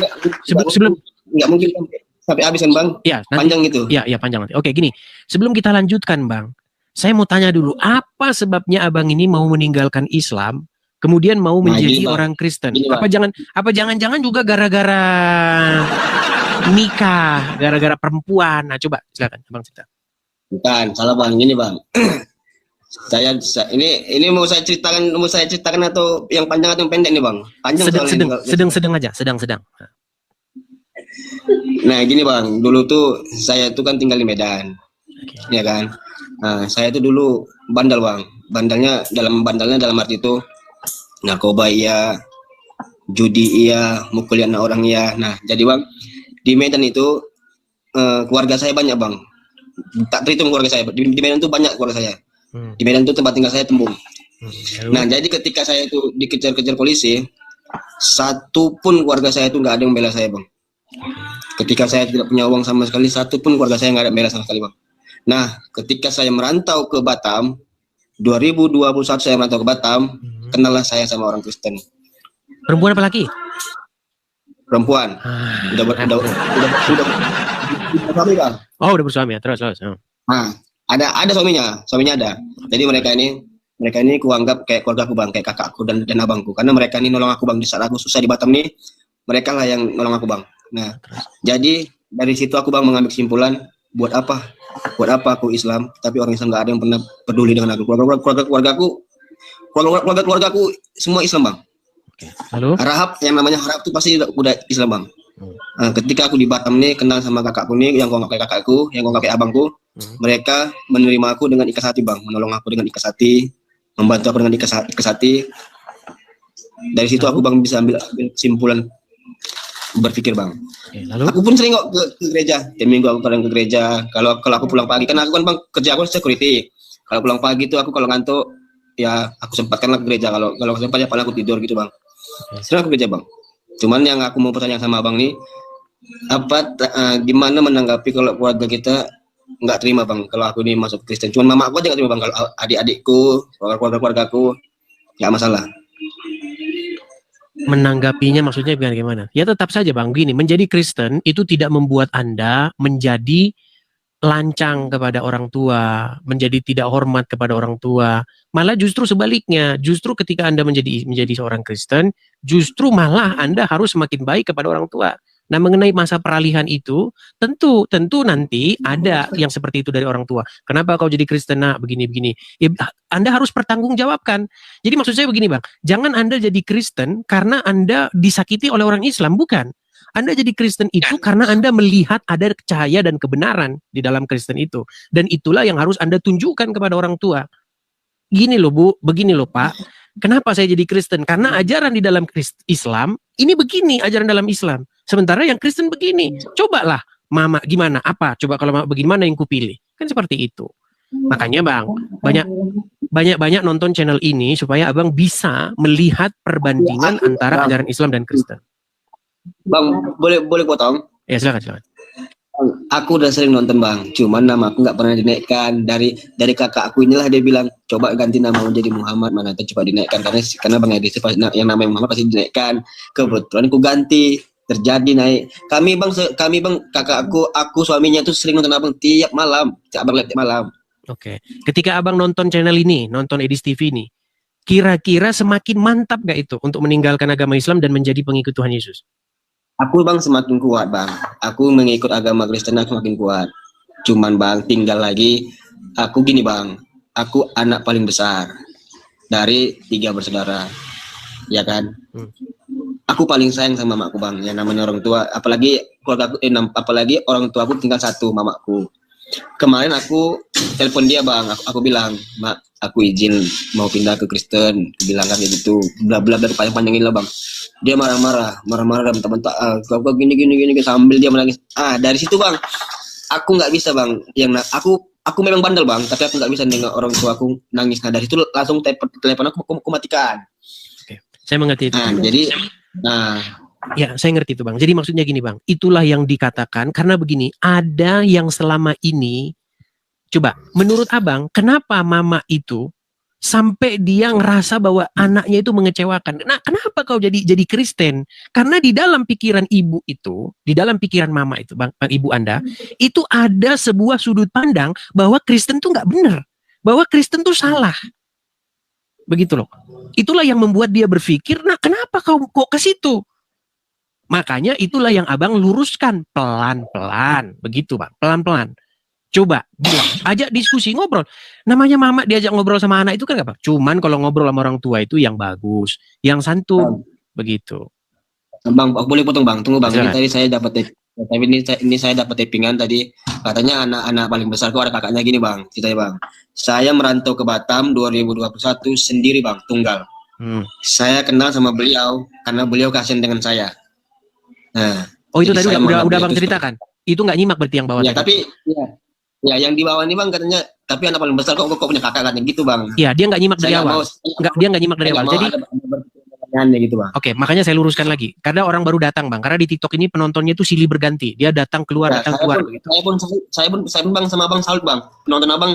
nggak mungkin sampai habis kan Bang? Iya, panjang gitu. Iya, panjang nanti. Oke, gini. Sebelum kita lanjutkan Bang, saya mau tanya dulu, apa sebabnya Abang ini mau meninggalkan Islam, kemudian mau menjadi orang Kristen? Apa jangan-jangan juga gara-gara nikah, gara-gara perempuan? Nah, coba silakan Abang cerita. Bukan, salah Bang. Ini Bang. Ini mau saya ceritakan atau yang panjang atau yang pendek nih Bang? Panjang sedang aja, sedang. Nah, gini Bang, dulu tuh saya tuh kan tinggal di Medan. Ya kan? Nah, saya tuh dulu bandal Bang. Bandalnya dalam arti itu narkoba iya, judi iya, mukul anak orang iya. Nah, jadi Bang, di Medan itu keluarga saya banyak Bang. Tak terhitung keluarga saya. Di Medan tuh banyak keluarga saya. Di Medan itu tempat tinggal saya Tembung. Nah, jadi ketika saya itu dikejar-kejar polisi, satu pun keluarga saya itu nggak ada yang bela saya Bang. Ketika saya tidak punya uang sama sekali, satu pun keluarga saya nggak ada yang bela sama sekali Bang. Nah, ketika saya merantau ke Batam, 2021 saya merantau ke Batam, kenallah saya sama orang Kristen. Perempuan apa laki? Perempuan. Udah Bang. Oh, udah bersuami ya, terus. Nah, ada suaminya ada. Jadi mereka ini kuanggap kayak keluarga aku Bang, kayak kakakku dan abangku, karena mereka ini nolong aku Bang di saat aku susah di Batam nih, mereka lah yang nolong aku Bang. Nah, jadi dari situ aku Bang mengambil kesimpulan, buat apa aku Islam, tapi orang Islam nggak ada yang pernah peduli dengan aku. Keluargaku semua Islam Bang. Lalu? Rahab, yang namanya Rahab itu pasti udah Islam Bang. Nah, ketika aku di Batam nih kenal sama kakakku nih, yang kok nggak kayak kakakku, yang kok nggak kayak abangku, mereka menerima aku dengan ikhlas hati Bang, menolong aku dengan ikhlas hati, membantu aku dengan ikhlas hati. Dari situ aku Bang bisa ambil kesimpulan, berpikir Bang. Lalu? Aku pun sering kok ke gereja, tiap minggu aku kadang ke gereja. Kalau aku pulang pagi, kan aku kan Bang kerja aku security. Kalau pulang pagi itu aku kalau ngantuk, ya aku sempatkanlah ke gereja. Kalau sempat ya paling aku tidur gitu Bang. Sering aku ke gereja Bang. Cuman yang aku mau bertanya sama Abang nih, gimana menanggapi kalau keluarga kita nggak terima Bang kalau aku ini masuk Kristen? Cuman mama aku aja nggak terima Bang, kalau adik-adikku, keluarga-keluargaku nggak masalah. Menanggapinya maksudnya gimana? Ya tetap saja Bang, gini, menjadi Kristen itu tidak membuat Anda menjadi lancang kepada orang tua, menjadi tidak hormat kepada orang tua. Malah justru sebaliknya, justru ketika Anda menjadi seorang Kristen, justru malah Anda harus semakin baik kepada orang tua. Nah, mengenai masa peralihan itu, tentu nanti ada yang seperti itu dari orang tua. Kenapa kau jadi Kristen nak begini-begini? Ya, Anda harus pertanggungjawabkan. Jadi maksud saya begini Bang, jangan Anda jadi Kristen karena Anda disakiti oleh orang Islam, bukan. Anda jadi Kristen itu karena Anda melihat ada cahaya dan kebenaran di dalam Kristen itu. Dan itulah yang harus Anda tunjukkan kepada orang tua. Gini loh Bu, begini loh Pak. Kenapa saya jadi Kristen? Karena ajaran di dalam Islam, ini begini ajaran dalam Islam. Sementara yang Kristen begini. Cobalah Mama gimana? Apa? Coba kalau Mama begini, mana yang kupilih? Kan seperti itu. Makanya Bang, banyak nonton channel ini supaya Abang bisa melihat perbandingan antara ajaran Islam dan Kristen. Bang, boleh potong? Ya silakan. Aku udah sering nonton Bang, cuman nama aku nggak pernah dinaikkan. Dari kakak aku inilah dia bilang, coba ganti nama menjadi Muhammad, mana tuh coba dinaikkan, karena Bang Edi yang namanya Muhammad pasti dinaikkan. Kebetulan aku ganti, terjadi naik. Kami bang kakak aku suaminya tuh sering nonton Abang tiap malam, Abang lihat tiap malam. Oke. Ketika Abang nonton channel ini, nonton Edis TV ini, kira-kira semakin mantap gak itu untuk meninggalkan agama Islam dan menjadi pengikut Tuhan Yesus? Aku Bang semakin kuat Bang. Aku mengikut agama Kristen aku semakin kuat. Cuman Bang tinggal lagi. Aku gini Bang. Aku anak paling besar dari 3 bersaudara. ya kan. Aku paling sayang sama mamaku bang, yang namanya orang tua, apalagi keluarga apalagi orang tua aku tinggal satu, mamaku. Kemarin aku telepon dia bang, aku bilang, mak aku izin mau pindah ke Kristen, bilang kan gitu, bla bla bla panjang-panjangin lah bang. Dia marah-marah dan bentak-bentak, kau gini sambil dia menangis. Dari situ bang, aku nggak bisa bang, yang aku memang bandel bang, tapi aku nggak bisa dengar orang tua aku nangis. Nah dari itu langsung telepon aku matikan. Oke, saya mengerti itu. Ya, saya ngerti itu bang. Jadi maksudnya gini bang, itulah yang dikatakan karena begini, ada yang selama ini, coba menurut abang, kenapa mama itu sampai dia ngerasa bahwa anaknya itu mengecewakan? Nah, kenapa kau jadi Kristen? Karena di dalam pikiran ibu itu, di dalam pikiran mama itu, bang, ibu Anda, itu ada sebuah sudut pandang bahwa Kristen tuh nggak benar, bahwa Kristen tuh salah, begitu loh. Itulah yang membuat dia berpikir, nah kenapa kau kok ke situ? Makanya itulah yang abang luruskan pelan-pelan, begitu bang, pelan-pelan. Coba bilang, ajak diskusi, ngobrol. Namanya mama diajak ngobrol sama anak itu kan gak apa. Cuman kalau ngobrol sama orang tua itu yang bagus, yang santun, begitu. Bang, aku boleh potong bang, tunggu bang. Ini tadi saya dapat, ini saya dapat tappingan tadi. Katanya anak paling besar kok ada kakaknya gini bang, ceritanya bang. Saya merantau ke Batam 2021 sendiri bang, tunggal. Saya kenal sama beliau karena beliau kasihan dengan saya. Nah, oh itu tadi udah bang ceritakan. Itu nggak nyimak berarti yang bawah. Ya tapi ya yang di bawah ini bang katanya, tapi anak paling besar kok punya kakak katanya gitu bang. Iya dia nggak nyimak dari awal. Dia nggak nyimak dari awal. Jadi gitu bang. Oke, makanya saya luruskan lagi. Karena orang baru datang bang. Karena di TikTok ini penontonnya itu silih berganti. Dia datang keluar, datang keluar. Begitu. Saya pun bang sama abang salut bang. Penonton abang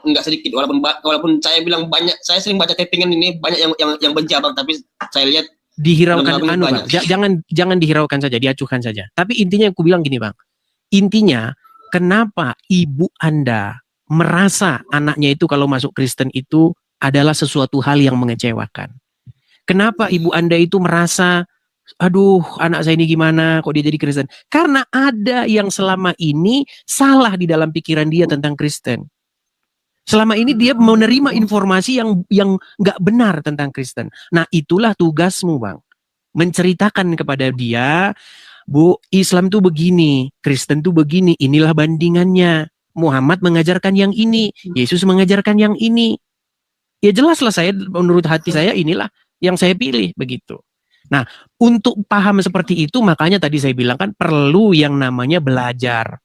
nggak sedikit. Walaupun saya bilang banyak, saya sering baca tappingan ini banyak yang benci abang. Tapi saya lihat dihiraukan bang. Jangan dihiraukan saja, diacuhkan saja. Tapi intinya yang aku bilang gini bang. Intinya kenapa ibu Anda merasa anaknya itu kalau masuk Kristen itu adalah sesuatu hal yang mengecewakan? Kenapa ibu Anda itu merasa, aduh anak saya ini gimana kok dia jadi Kristen? Karena ada yang selama ini salah di dalam pikiran dia tentang Kristen. Selama ini dia menerima informasi yang nggak benar tentang Kristen. Nah itulah tugasmu bang, menceritakan kepada dia, Bu, Islam tuh begini, Kristen tuh begini, inilah bandingannya. Muhammad mengajarkan yang ini, Yesus mengajarkan yang ini. Ya jelaslah saya, menurut hati saya inilah yang saya pilih, begitu. Nah, untuk paham seperti itu, makanya tadi saya bilang kan perlu yang namanya belajar.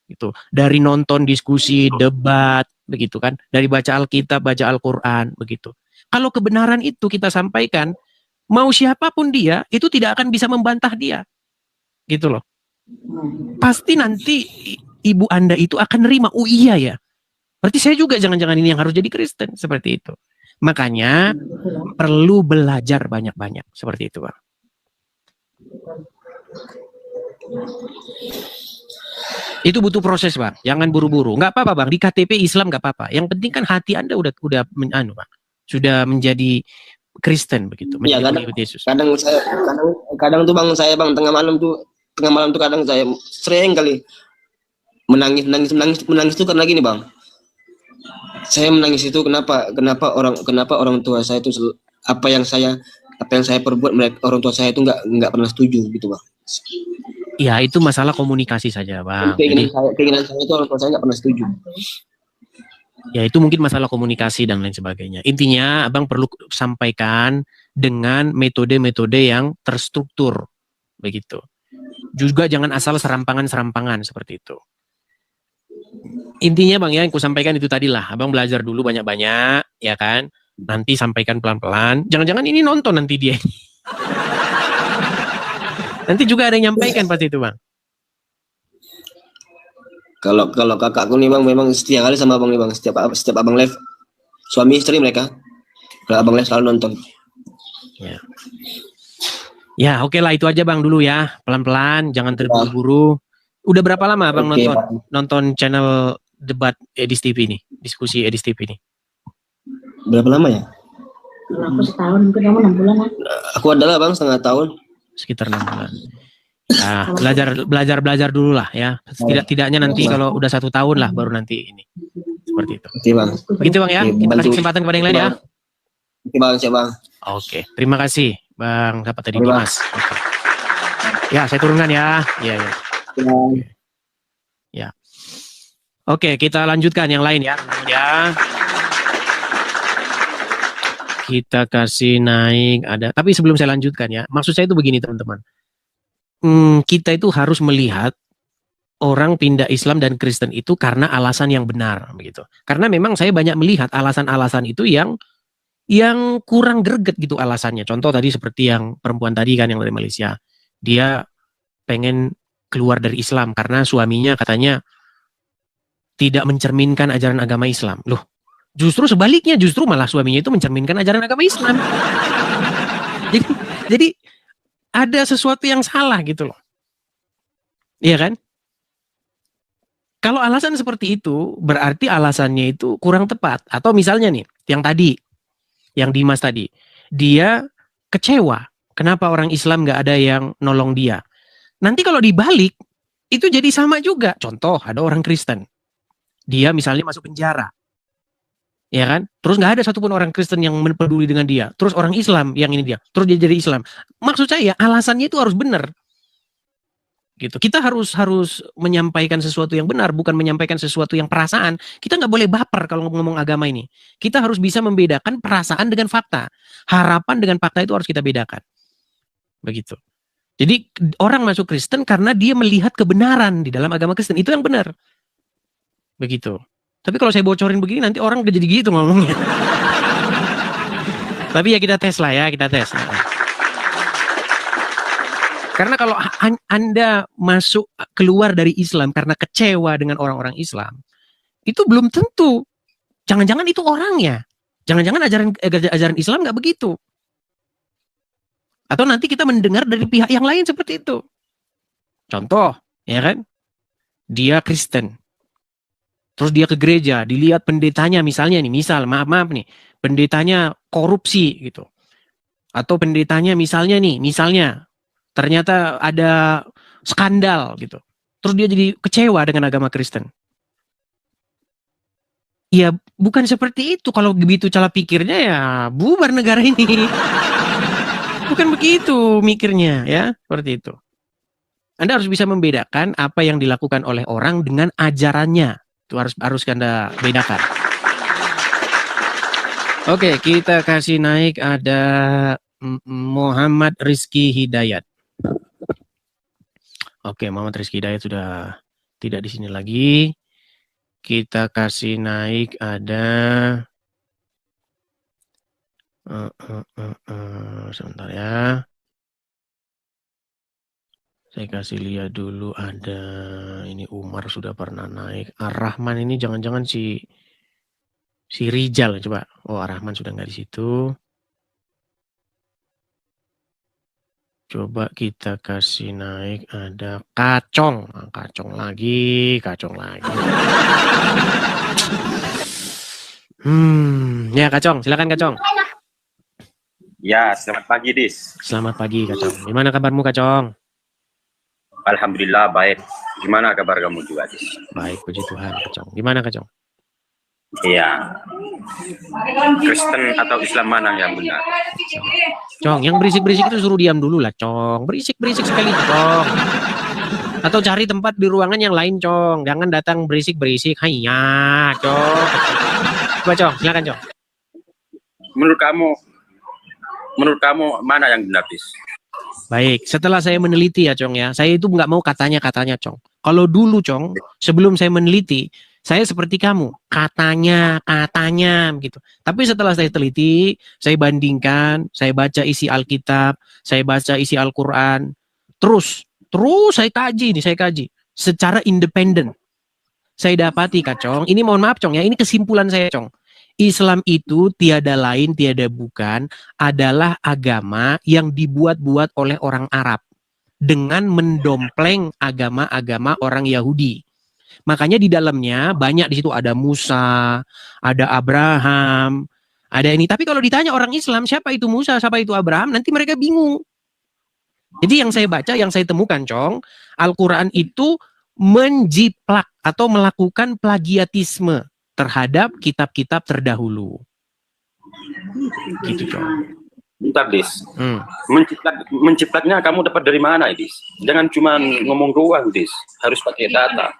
Gitu. Dari nonton diskusi, debat, begitu kan. Dari baca Alkitab, baca Al-Quran, begitu. Kalau kebenaran itu kita sampaikan, mau siapapun dia, itu tidak akan bisa membantah dia. Gitu loh. Pasti nanti ibu Anda itu akan nerima, oh iya ya. Berarti saya juga jangan-jangan ini yang harus jadi Kristen, seperti itu. Makanya perlu belajar banyak-banyak, seperti itu Bang. Itu butuh proses Bang, jangan buru-buru. Nggak apa-apa Bang, di KTP Islam nggak apa-apa. Yang penting kan hati Anda udah Bang, sudah menjadi Kristen begitu, menjadi pengikut Yesus. Kadang tuh Bang, saya Bang tengah malam tuh kadang saya sering kali menangis tuh karena gini Bang. Saya menangis itu kenapa orang tua saya itu apa yang saya perbuat, mereka orang tua saya itu nggak pernah setuju gitu Bang. Ya itu masalah komunikasi saja Bang. Keinginan saya itu orang tua saya nggak pernah setuju. Ya itu mungkin masalah komunikasi dan lain sebagainya. Intinya Abang perlu sampaikan dengan metode-metode yang terstruktur begitu. Juga jangan asal serampangan seperti itu. Intinya Bang ya, yang ku sampaikan itu tadi lah. Abang belajar dulu banyak-banyak, ya kan? Nanti sampaikan pelan-pelan. Jangan-jangan ini nonton nanti dia. Nanti juga ada yang nyampaikan pasti itu Bang. Kalau kakakku nih Bang, memang setiap kali sama Abang nih Bang. Setiap Abang live, suami istri mereka. Kalau Abang live selalu nonton. Ya oke lah, itu aja Bang dulu ya. Pelan-pelan, jangan terburu-buru. Udah berapa lama Abang nonton channel debat Edis TV ini, diskusi Edis TV ini? Berapa lama ya? Kalau aku setahun, mungkin kamu 6 bulan lah. Aku adalah Bang setengah tahun. Sekitar 6 bulan. Nah, belajar dulu lah ya. Tidaknya nanti kalau udah 1 tahun lah baru nanti ini. Seperti itu. Oke Bang. Begitu Bang ya. Kita kasih kesempatan kepada yang lain ya. Oke Bang, siap Bang. Oke, terima kasih Bang siapa tadi Dimas. Oke. Ya, saya turunkan ya. Iya, ya. Oke. Ya. Oke, kita lanjutkan yang lain ya, ya. Kita kasih naik ada. Tapi sebelum saya lanjutkan ya, maksud saya itu begini teman-teman. Kita itu harus melihat orang pindah Islam dan Kristen itu karena alasan yang benar begitu. Karena memang saya banyak melihat alasan-alasan itu yang kurang greget gitu alasannya. Contoh tadi seperti yang perempuan tadi kan yang dari Malaysia. Dia pengen keluar dari Islam karena suaminya katanya tidak mencerminkan ajaran agama Islam. Loh, justru sebaliknya, justru malah suaminya itu mencerminkan ajaran agama Islam. Jadi ada sesuatu yang salah gitu loh. Iya kan? Kalau alasan seperti itu, berarti alasannya itu kurang tepat. Atau misalnya nih, yang tadi, yang Dimas tadi, dia kecewa. Kenapa orang Islam nggak ada yang nolong dia? Nanti kalau dibalik, itu jadi sama juga. Contoh, ada orang Kristen. Dia misalnya masuk penjara. Ya kan? Terus nggak ada satupun orang Kristen yang peduli dengan dia. Terus orang Islam yang ini dia. Terus dia jadi Islam. Maksud saya, alasannya itu harus benar. Gitu. Kita harus menyampaikan sesuatu yang benar, bukan menyampaikan sesuatu yang perasaan. Kita nggak boleh baper kalau ngomong agama ini. Kita harus bisa membedakan perasaan dengan fakta. Harapan dengan fakta itu harus kita bedakan. Begitu. Jadi orang masuk Kristen karena dia melihat kebenaran di dalam agama Kristen. Itu yang benar. Begitu. Tapi kalau saya bocorin begini nanti orang jadi gitu ngomongnya. Tapi ya kita tes lah ya, kita tes. Karena kalau Anda masuk keluar dari Islam karena kecewa dengan orang-orang Islam, itu belum tentu. Jangan-jangan itu orangnya. Jangan-jangan ajaran Islam nggak begitu. Atau nanti kita mendengar dari pihak yang lain seperti itu. Contoh, ya kan? Dia Kristen. Terus dia ke gereja, dilihat pendetanya misalnya nih, maaf nih, pendetanya korupsi gitu. Atau pendetanya misalnya ternyata ada skandal gitu. Terus dia jadi kecewa dengan agama Kristen. Ya bukan seperti itu. Kalau begitu cara pikirnya ya bubar negara ini. Bukan begitu mikirnya ya. Seperti itu. Anda harus bisa membedakan apa yang dilakukan oleh orang dengan ajarannya. Itu harus Anda bedakan. Oke, kita kasih naik ada Muhammad Rizky Hidayat. Oke, Muhammad Rizky Hidayat sudah tidak di sini lagi. Kita kasih naik ada sebentar ya. Saya kasih lihat dulu ada ini Umar sudah pernah naik. Ar-Rahman ini jangan-jangan si Rijal coba. Oh, Ar-Rahman sudah nggak di situ. Coba kita kasih naik ada Kacong. Kacong lagi. Ya Kacong, silakan Kacong. Ya, selamat pagi Dis. Selamat pagi Kacong. Gimana kabarmu Kacong? Alhamdulillah baik. Gimana kabar kamu juga Dis? Baik, puji Tuhan Kacong. Gimana Kacong? Iya. Kristen atau Islam mana yang benar? Cong, yang berisik-berisik itu suruh diam dulu lah, Cong. Berisik-berisik sekali, Cong. Atau cari tempat di ruangan yang lain, Cong. Jangan datang berisik-berisik. Haiya, Cong. Coba, Cong. Silakan, Cong. Menurut kamu mana yang benar, Bis? Baik, setelah saya meneliti ya, Cong ya. Saya itu nggak mau katanya, Cong. Kalau dulu, Cong, sebelum saya meneliti, saya seperti kamu, katanya gitu. Tapi setelah saya teliti, saya bandingkan, saya baca isi Alkitab, saya baca isi Al-Quran, terus saya kaji secara independen. Saya dapati Kacong, ini mohon maaf Cong ya, ini kesimpulan saya Cong. Islam itu tiada lain, tiada bukan, adalah agama yang dibuat-buat oleh orang Arab dengan mendompleng agama-agama orang Yahudi. Makanya di dalamnya banyak di situ ada Musa, ada Abraham, ada ini. Tapi kalau ditanya orang Islam siapa itu Musa, siapa itu Abraham, nanti mereka bingung. Jadi yang saya baca, yang saya temukan, Cong, Al-Quran itu menjiplak atau melakukan plagiatisme terhadap kitab-kitab terdahulu. Gitu, Cong. Bentar, Dis. Mencipratnya kamu dapat dari mana, Dis? Jangan cuma ngomong doang, Dis. Harus pakai data.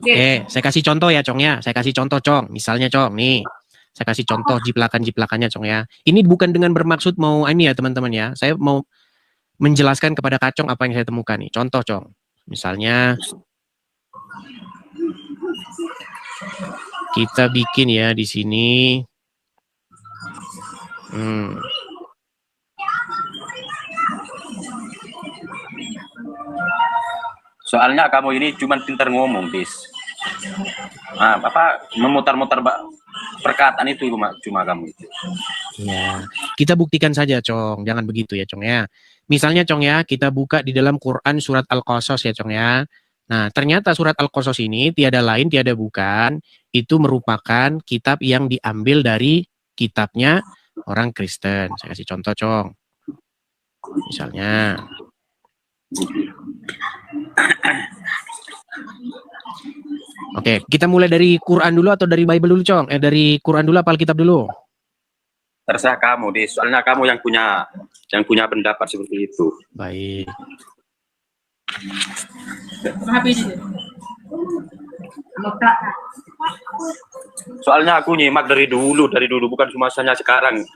Oke, saya kasih contoh ya, Cong ya. Saya kasih contoh, Cong. Misalnya, Cong, nih. Saya kasih contoh jiplakan-jiplakannya, Cong ya. Ini bukan dengan bermaksud mau ini ya, teman-teman ya. Saya mau menjelaskan kepada Kak Cong apa yang saya temukan nih. Contoh, Cong. Misalnya kita bikin ya di sini. Soalnya kamu ini cuma pintar ngomong, Dis. Nah, memutar-mutar perkataan itu cuma kamu itu. Ya, kita buktikan saja, Cong. Jangan begitu ya, Cong ya. Misalnya, Cong ya, kita buka di dalam Quran surat Al-Qasas ya, Cong ya. Nah, ternyata surat Al-Qasas ini tiada lain, tiada bukan, itu merupakan kitab yang diambil dari kitabnya orang Kristen. Saya kasih contoh, Cong. Misalnya, oke, kita mulai dari Quran dulu atau dari Bible dulu, Cong? Dari Quran dulu apa Alkitab dulu? Terserah kamu, Dis. Soalnya kamu yang punya pendapat seperti itu. Baik. Soalnya aku nyimak dari dulu bukan cuma hanya sekarang.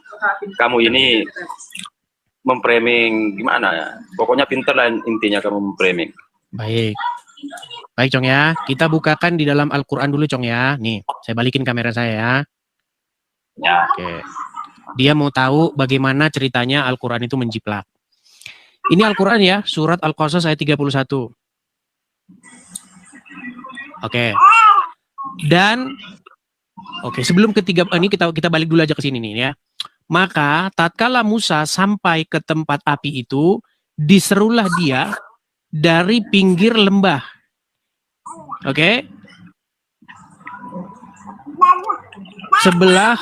Kamu ini memframing gimana ya? Pokoknya pintar lah intinya kamu memframing. Baik. Baik, Cong ya. Kita bukakan di dalam Al-Quran dulu, Cong ya. Nih, saya balikin kamera saya ya. Ya. Oke. Dia mau tahu bagaimana ceritanya Al-Quran itu menjiplak. Ini Al-Quran ya, surat Al-Qasas ayat 31. Oke. Dan sebelum ketiga ini kita balik dulu aja ke sini nih ya. Maka tatkala Musa sampai ke tempat api itu, diserulah dia dari pinggir lembah. Oke. Sebelah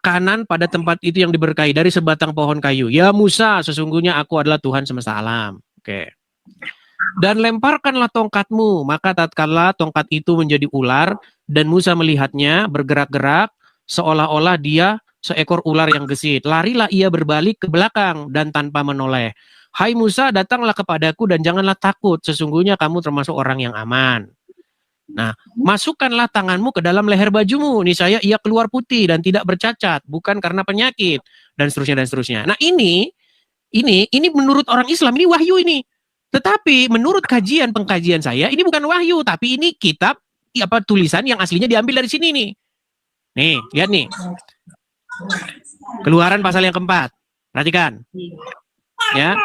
kanan pada tempat itu yang diberkahi dari sebatang pohon kayu. Ya Musa, sesungguhnya aku adalah Tuhan semesta alam. Oke. Dan lemparkanlah tongkatmu, maka tatkala tongkat itu menjadi ular dan Musa melihatnya bergerak-gerak seolah-olah dia seekor ular yang gesit. Larilah ia berbalik ke belakang dan tanpa menoleh. Hai Musa, datanglah kepadaku dan janganlah takut, sesungguhnya kamu termasuk orang yang aman. Nah, masukkanlah tanganmu ke dalam leher bajumu, niscaya ia keluar putih dan tidak bercacat, bukan karena penyakit, dan seterusnya dan seterusnya. Nah, ini menurut orang Islam ini wahyu ini. Tetapi menurut pengkajian saya ini bukan wahyu, tapi ini kitab tulisan yang aslinya diambil dari sini nih. Nih, lihat nih. Keluaran pasal yang keempat. Perhatikan. Ya.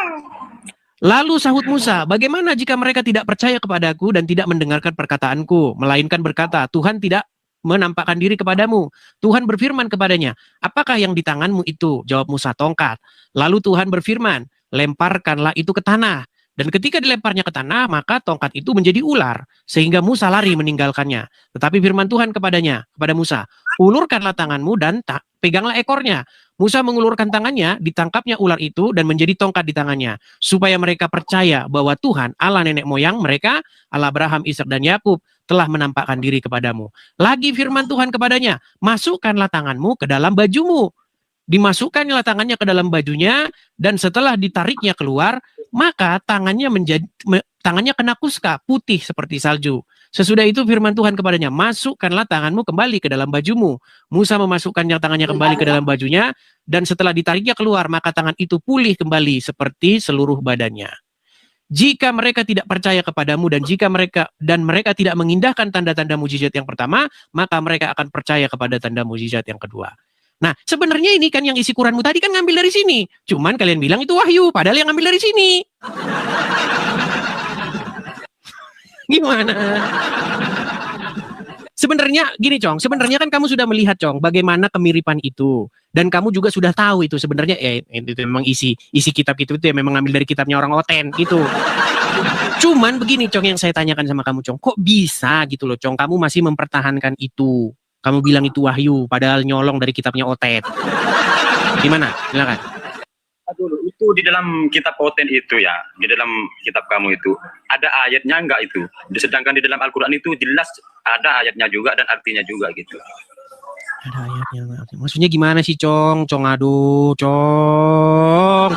Lalu sahut Musa, bagaimana jika mereka tidak percaya kepadaku dan tidak mendengarkan perkataanku, melainkan berkata, Tuhan tidak menampakkan diri kepadamu. Tuhan berfirman kepadanya, apakah yang di tanganmu itu? Jawab Musa, tongkat. Lalu Tuhan berfirman, lemparkanlah itu ke tanah. Dan ketika dilemparnya ke tanah, maka tongkat itu menjadi ular, sehingga Musa lari meninggalkannya. Tetapi firman Tuhan kepada Musa, ulurkanlah tanganmu dan peganglah ekornya. Musa mengulurkan tangannya, ditangkapnya ular itu dan menjadi tongkat di tangannya, supaya mereka percaya bahwa Tuhan, Allah nenek moyang mereka, Allah Abraham, Ishak dan Yakub, telah menampakkan diri kepadamu. Lagi firman Tuhan kepadanya, masukkanlah tanganmu ke dalam bajumu. Dimasukkanlah tangannya ke dalam bajunya, dan setelah ditariknya keluar, maka tangannya kena kuska, putih seperti salju. Sesudah itu firman Tuhan kepadanya, masukkanlah tanganmu kembali ke dalam bajumu. Musa memasukkannya tangannya kembali ke dalam bajunya, dan setelah ditariknya keluar, maka tangan itu pulih kembali seperti seluruh badannya. Jika mereka tidak percaya kepadamu dan mereka tidak mengindahkan tanda-tanda mujizat yang pertama, maka mereka akan percaya kepada tanda mujizat yang kedua. Nah, sebenarnya ini kan yang isi Quranmu tadi kan ngambil dari sini. Cuman kalian bilang itu wahyu, padahal yang ngambil dari sini. Gimana? Sebenarnya gini, Cong. Sebenarnya kan kamu sudah melihat, Cong, bagaimana kemiripan itu. Dan kamu juga sudah tahu itu sebenarnya itu memang isi kitab itu ya memang ngambil dari kitabnya orang Oten gitu. Cuman begini, Cong, yang saya tanyakan sama kamu, Cong. Kok bisa gitu loh, Cong? Kamu masih mempertahankan itu. Kamu bilang itu wahyu, padahal nyolong dari kitabnya Oten. Gimana? Silakan. Aduh, itu di dalam kitab Oten itu ya, di dalam kitab kamu itu, ada ayatnya enggak itu? Sedangkan di dalam Al-Quran itu jelas ada ayatnya juga dan artinya juga gitu. Ada ayatnya. Maksudnya gimana sih, Cong? Aduh, Cong.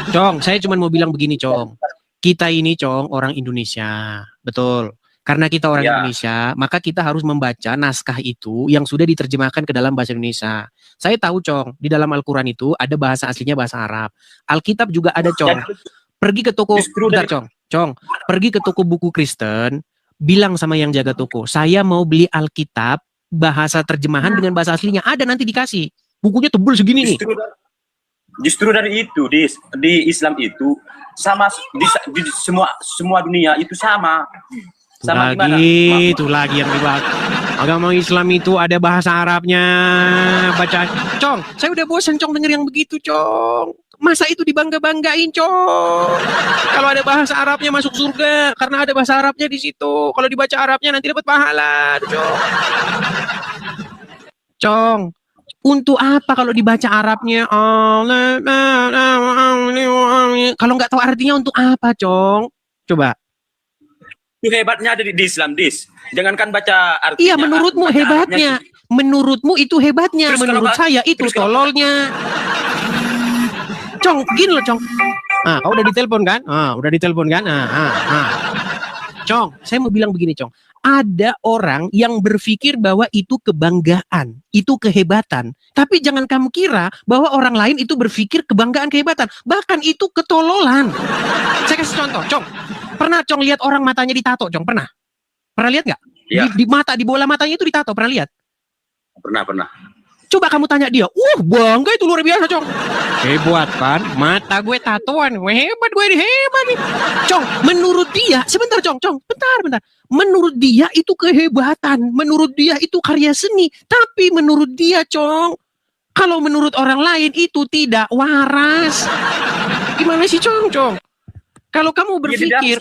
Cong, saya cuma mau bilang begini, Cong. Kita ini, Cong, orang Indonesia. Betul. Karena kita orang Indonesia, maka kita harus membaca naskah itu yang sudah diterjemahkan ke dalam bahasa Indonesia. Saya tahu, Cong, di dalam Al-Quran itu ada bahasa aslinya bahasa Arab. Alkitab juga ada, Cong. Pergi ke toko, bentar, Cong. Pergi ke toko buku Kristen, bilang sama yang jaga toko, saya mau beli Alkitab bahasa terjemahan dengan bahasa aslinya. Ada, nanti dikasih. Bukunya tebel segini nih. Justru dari itu di Islam itu sama di semua dunia itu sama. Sama lagi, itu lagi yang dibahas. Agama Islam itu ada bahasa Arabnya. Baca, Cong, saya udah bosan, Cong, denger yang begitu, Cong. Masa itu dibangga-banggain, Cong. Kalau ada bahasa Arabnya masuk surga, karena ada bahasa Arabnya di situ. Kalau dibaca Arabnya nanti dapat pahala, Cong. Cong, untuk apa kalau dibaca Arabnya? Kalau nggak tahu artinya untuk apa, Cong? Coba. Itu hebatnya ada di Islam, Dis. Jangankan baca artinya. Iya, menurutmu hebatnya. Menurutmu itu hebatnya. Terus menurut saya itu tololnya. Cong, gini loh, Cong. Kau udah ditelepon kan? Udah ditelepon kan? Cong, saya mau bilang begini, Cong. Ada orang yang berpikir bahwa itu kebanggaan, itu kehebatan. Tapi jangan kamu kira bahwa orang lain itu berpikir kebanggaan, kehebatan. Bahkan itu ketololan. Saya kasih contoh, Cong. Pernah, Cong, lihat orang matanya ditato, Cong? Pernah? Pernah lihat nggak? Ya. Di mata, di bola matanya itu ditato. Pernah lihat? Pernah. Coba kamu tanya dia, bangga itu luar biasa, Cong. Hebat kan? Mata gue tatoan, hebat gue ini, hebat nih. Cong, menurut dia, sebentar, Cong, bentar. Menurut dia itu kehebatan, menurut dia itu karya seni. Tapi menurut dia, Cong, kalau menurut orang lain itu tidak waras. Gimana sih, Cong? Kalau kamu berpikir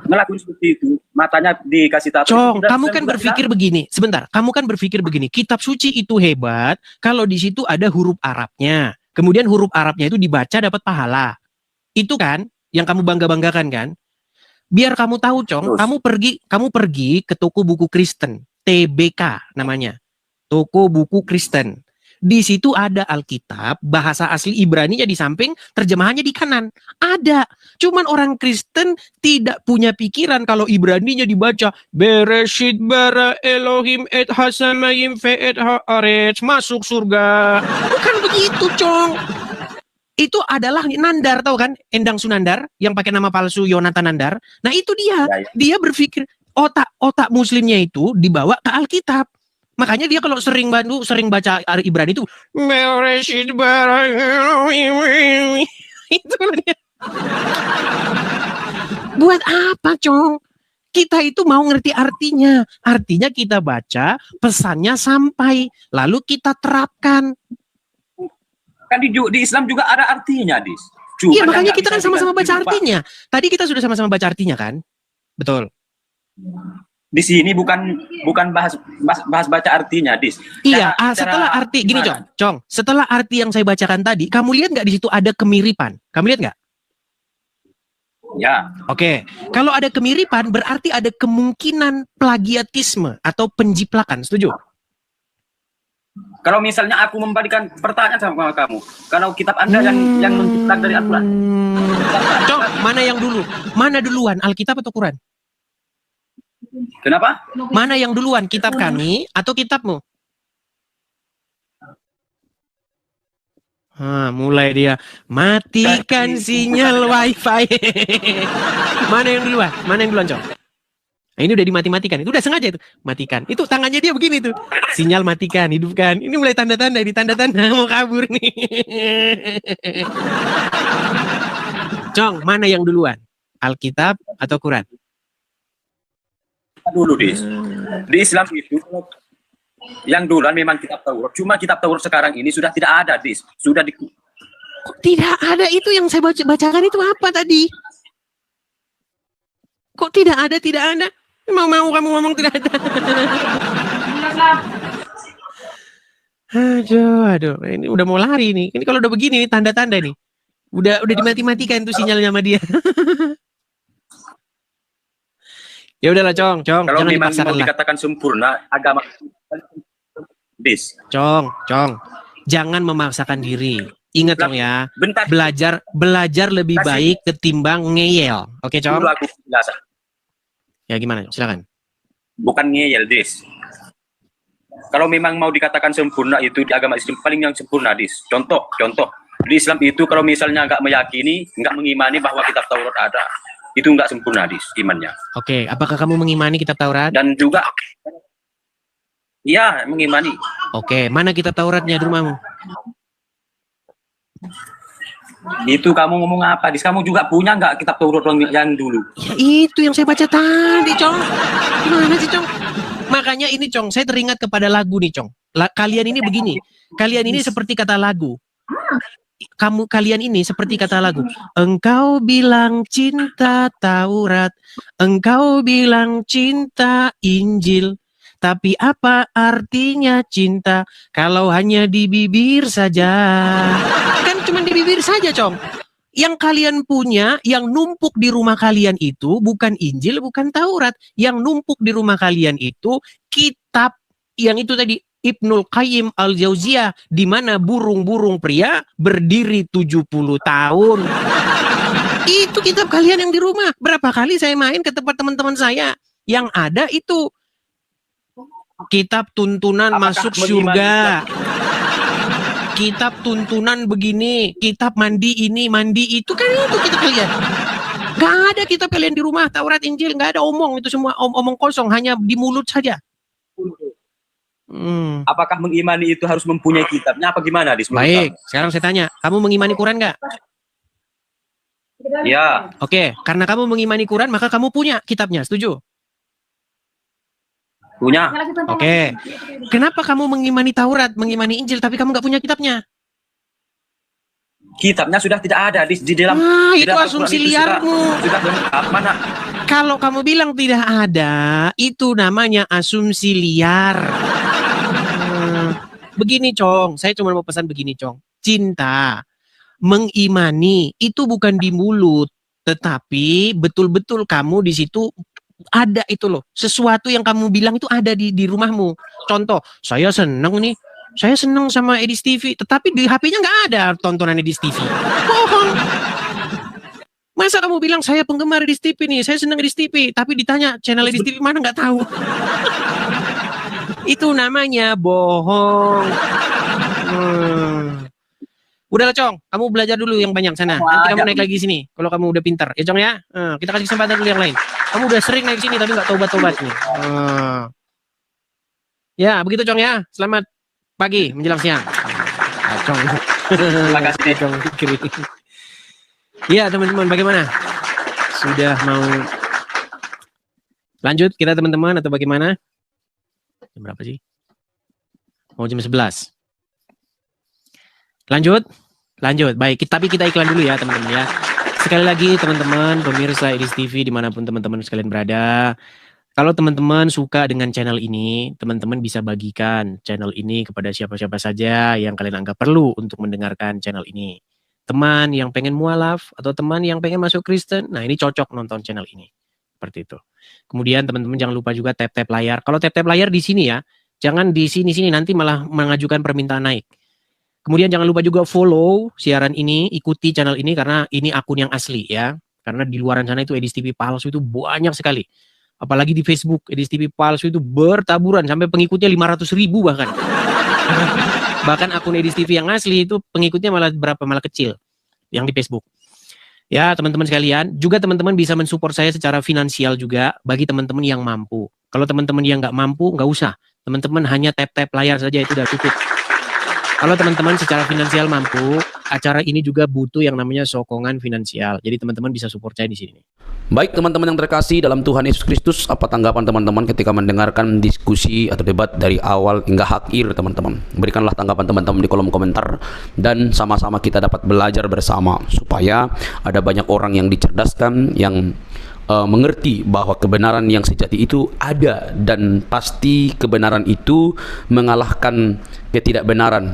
ngelakuin seperti itu, matanya dikasih tato. Cong, kamu kan berpikir begini. Sebentar, kamu kan berpikir begini. Kitab suci itu hebat kalau di situ ada huruf Arabnya. Kemudian huruf Arabnya itu dibaca dapat pahala. Itu kan yang kamu bangga-banggakan kan? Biar kamu tahu, Cong, kamu pergi ke toko buku Kristen, TBK namanya. Toko buku Kristen. Di situ ada Alkitab, bahasa asli Ibrani-nya di samping, terjemahannya di kanan. Ada. Cuman orang Kristen tidak punya pikiran kalau Ibrani-nya dibaca Bereshit bara Elohim et hasamayim ve'et haaretz, masuk surga. Bukan begitu, Cong. Itu adalah Nandar, tahu kan? Endang Sunandar yang pakai nama palsu Yonatan Nandar. Nah, itu dia. Dia berpikir otak muslimnya itu dibawa ke Alkitab. Makanya dia kalau sering baca Ibrani itu Bereshit bara Elohim. Itu dia. Buat apa, Cong? Kita itu mau ngerti artinya. Artinya kita baca, pesannya sampai, lalu kita terapkan. Kan di Islam juga ada artinya, Dis. Iya, makanya kita kan sama-sama baca artinya. Tadi kita sudah sama-sama baca artinya kan? Betul. Di sini bukan bahas baca artinya, Dis. Iya, setelah arti gini, Cong. Setelah arti yang saya bacakan tadi, kamu lihat nggak di situ ada kemiripan? Kamu lihat nggak? Ya. Oke. Kalau ada kemiripan, berarti ada kemungkinan plagiatisme atau penjiplakan. Setuju? Kalau misalnya aku membalikan pertanyaan sama kamu, kalau kitab Anda yang menciplak dari Al-Quran. Cong, mana yang dulu? Mana duluan, Alkitab atau Quran? Kenapa? Mana yang duluan, kitab kami atau kitabmu? Mulai dia matikan sinyal wifi. Mana yang duluan? Cong? Nah, ini udah dimati-matikan. Itu udah sengaja itu. Matikan. Itu tangannya dia begini tuh. Sinyal matikan, hidupkan. Ini mulai tanda-tanda, ini tanda-tanda mau kabur nih. Cong, mana yang duluan? Alkitab atau Quran? Dulu, Dis. Di Islam itu yang duluan memang kitab Taurat. Cuma kitab Taurat sekarang ini sudah tidak ada, Dis. Sudah Kok tidak ada? Itu yang saya bacakan itu apa tadi? Kok tidak ada? Mau kamu ngomong tidak ada? Aduh. Ini udah mau lari nih. Ini kalau udah begini nih tanda-tanda nih. Udah dimati-matikan tuh sinyalnya sama dia. Ya udahlah, Cong, Kalau jangan memang dipaksakan mau lah. dikatakan sempurna agama Dis. Cong, jangan memaksakan diri. Ingat, Cong ya. Bentar. Belajar lebih baik ketimbang ngeyel. Oke, Cong? Dulu aku jelasan. Ya gimana, Cong? Silakan. Bukan ngeyel, Dis. Kalau memang mau dikatakan sempurna itu di agama Islam paling yang sempurna, Dis. Contoh. Di Islam itu kalau misalnya nggak meyakini, nggak mengimani bahwa kitab Taurat ada, itu nggak sempurna, Dis, imannya. Oke, apakah kamu mengimani kitab Taurat? Dan juga, iya, mengimani. Oke, mana kitab Tauratnya di rumahmu? Itu kamu ngomong apa, Dis? Kamu juga punya nggak kitab Taurat yang dulu? Ya itu yang saya baca tadi, Cong. Gimana sih, Cong? Makanya ini, Cong, saya teringat kepada lagu nih, Cong. Kalian ini begini. Kalian ini seperti kata lagu. Kalian ini seperti kata lagu. Engkau bilang cinta Taurat, engkau bilang cinta Injil. Tapi apa artinya cinta kalau hanya di bibir saja? Kan cuma di bibir saja, Cong. Yang kalian punya, yang numpuk di rumah kalian itu bukan Injil, bukan Taurat. Yang numpuk di rumah kalian itu kitab yang itu tadi, Ibnul Qayyim Al-Jauziyah, di mana burung-burung pria berdiri 70 tahun. Itu kitab kalian yang di rumah. Berapa kali saya main ke tempat teman-teman saya, yang ada itu kitab tuntunan masuk surga, kitab tuntunan begini, kitab mandi ini, mandi itu, kan itu kitab kalian. Gak ada kitab kalian di rumah, Taurat, Injil, gak ada omong, itu semua omong kosong, hanya di mulut saja. Apakah mengimani itu harus mempunyai kitabnya apa gimana, Dis? Baik, sekarang saya tanya, kamu mengimani Quran nggak? Ya. Oke, karena kamu mengimani Quran, maka kamu punya kitabnya, setuju? Punya. Oke. Kenapa kamu mengimani Taurat, mengimani Injil, tapi kamu nggak punya kitabnya? Kitabnya sudah tidak ada di dalam. Itu asumsi liarmu. Sudah mana? Kalau kamu bilang tidak ada, itu namanya asumsi liar. Begini, Cong, saya cuma mau pesan begini, Cong. Cinta, mengimani itu bukan di mulut, tetapi betul-betul kamu di situ ada itu loh. Sesuatu yang kamu bilang itu ada di rumahmu. Contoh, saya seneng nih, saya seneng sama Edis TV, tetapi di HP-nya nggak ada tontonan Edis TV. Bohong. Masa kamu bilang saya penggemar Edis TV nih, saya seneng Edis TV, tapi ditanya channel Edis TV mana nggak tahu. Itu namanya bohong. Udahlah, Cong, kamu belajar dulu yang banyak sana. Nanti kamu naik lagi sini kalau kamu udah pintar. Ya, Cong ya. Kita kasih kesempatan dulu yang lain. Kamu udah sering naik sini tapi nggak tobat-tobat nih. Ya, begitu, Cong ya. Selamat pagi menjelang siang. Cong. Terima kasih, Cong. Ya, teman-teman, bagaimana? Sudah mau lanjut kita, teman-teman, atau bagaimana? Jam berapa sih? Mau jam 11. Lanjut. Baik, tapi kita iklan dulu ya, teman-teman ya. Sekali lagi, teman-teman, pemirsa Edis TV dimanapun teman-teman sekalian berada. Kalau teman-teman suka dengan channel ini, teman-teman bisa bagikan channel ini kepada siapa-siapa saja yang kalian anggap perlu untuk mendengarkan channel ini. Teman yang pengen mualaf atau teman yang pengen masuk Kristen, nah ini cocok nonton channel ini. Seperti itu. Kemudian teman-teman jangan lupa juga tap-tap layar. Kalau tap-tap layar di sini ya, jangan di sini-sini, nanti malah mengajukan permintaan naik. Kemudian jangan lupa juga follow siaran ini, ikuti channel ini karena ini akun yang asli ya. Karena di luaran sana itu Edis TV palsu itu banyak sekali. Apalagi di Facebook, Edis TV palsu itu bertaburan sampai pengikutnya 500.000 bahkan. Bahkan akun Edis TV yang asli itu pengikutnya malah kecil yang di Facebook. Ya, teman-teman sekalian, juga teman-teman bisa mensupport saya secara finansial juga bagi teman-teman yang mampu. Kalau teman-teman yang nggak mampu, nggak usah. Teman-teman hanya tap-tap layar saja itu udah cukup. Kalau teman-teman secara finansial mampu, acara ini juga butuh yang namanya sokongan finansial. Jadi teman-teman bisa support saya di sini. Baik teman-teman yang terkasih dalam Tuhan Yesus Kristus, apa tanggapan teman-teman ketika mendengarkan diskusi atau debat dari awal hingga akhir, teman-teman? Berikanlah tanggapan teman-teman di kolom komentar dan sama-sama kita dapat belajar bersama supaya ada banyak orang yang dicerdaskan, yang mengerti bahwa kebenaran yang sejati itu ada dan pasti kebenaran itu mengalahkan ketidakbenaran.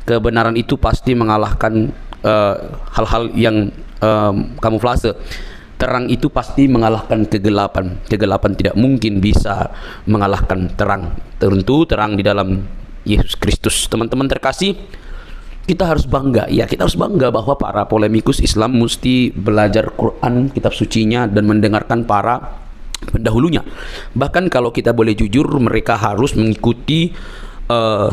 Kebenaran itu pasti mengalahkan hal-hal yang kamuflase. Terang itu pasti mengalahkan kegelapan. Kegelapan tidak mungkin bisa mengalahkan terang. Tentu terang di dalam Yesus Kristus. Teman-teman terkasih, kita harus bangga. Ya, kita harus bangga bahwa para polemikus Islam mesti belajar Quran, kitab sucinya, dan mendengarkan para pendahulunya. Bahkan kalau kita boleh jujur, mereka harus mengikuti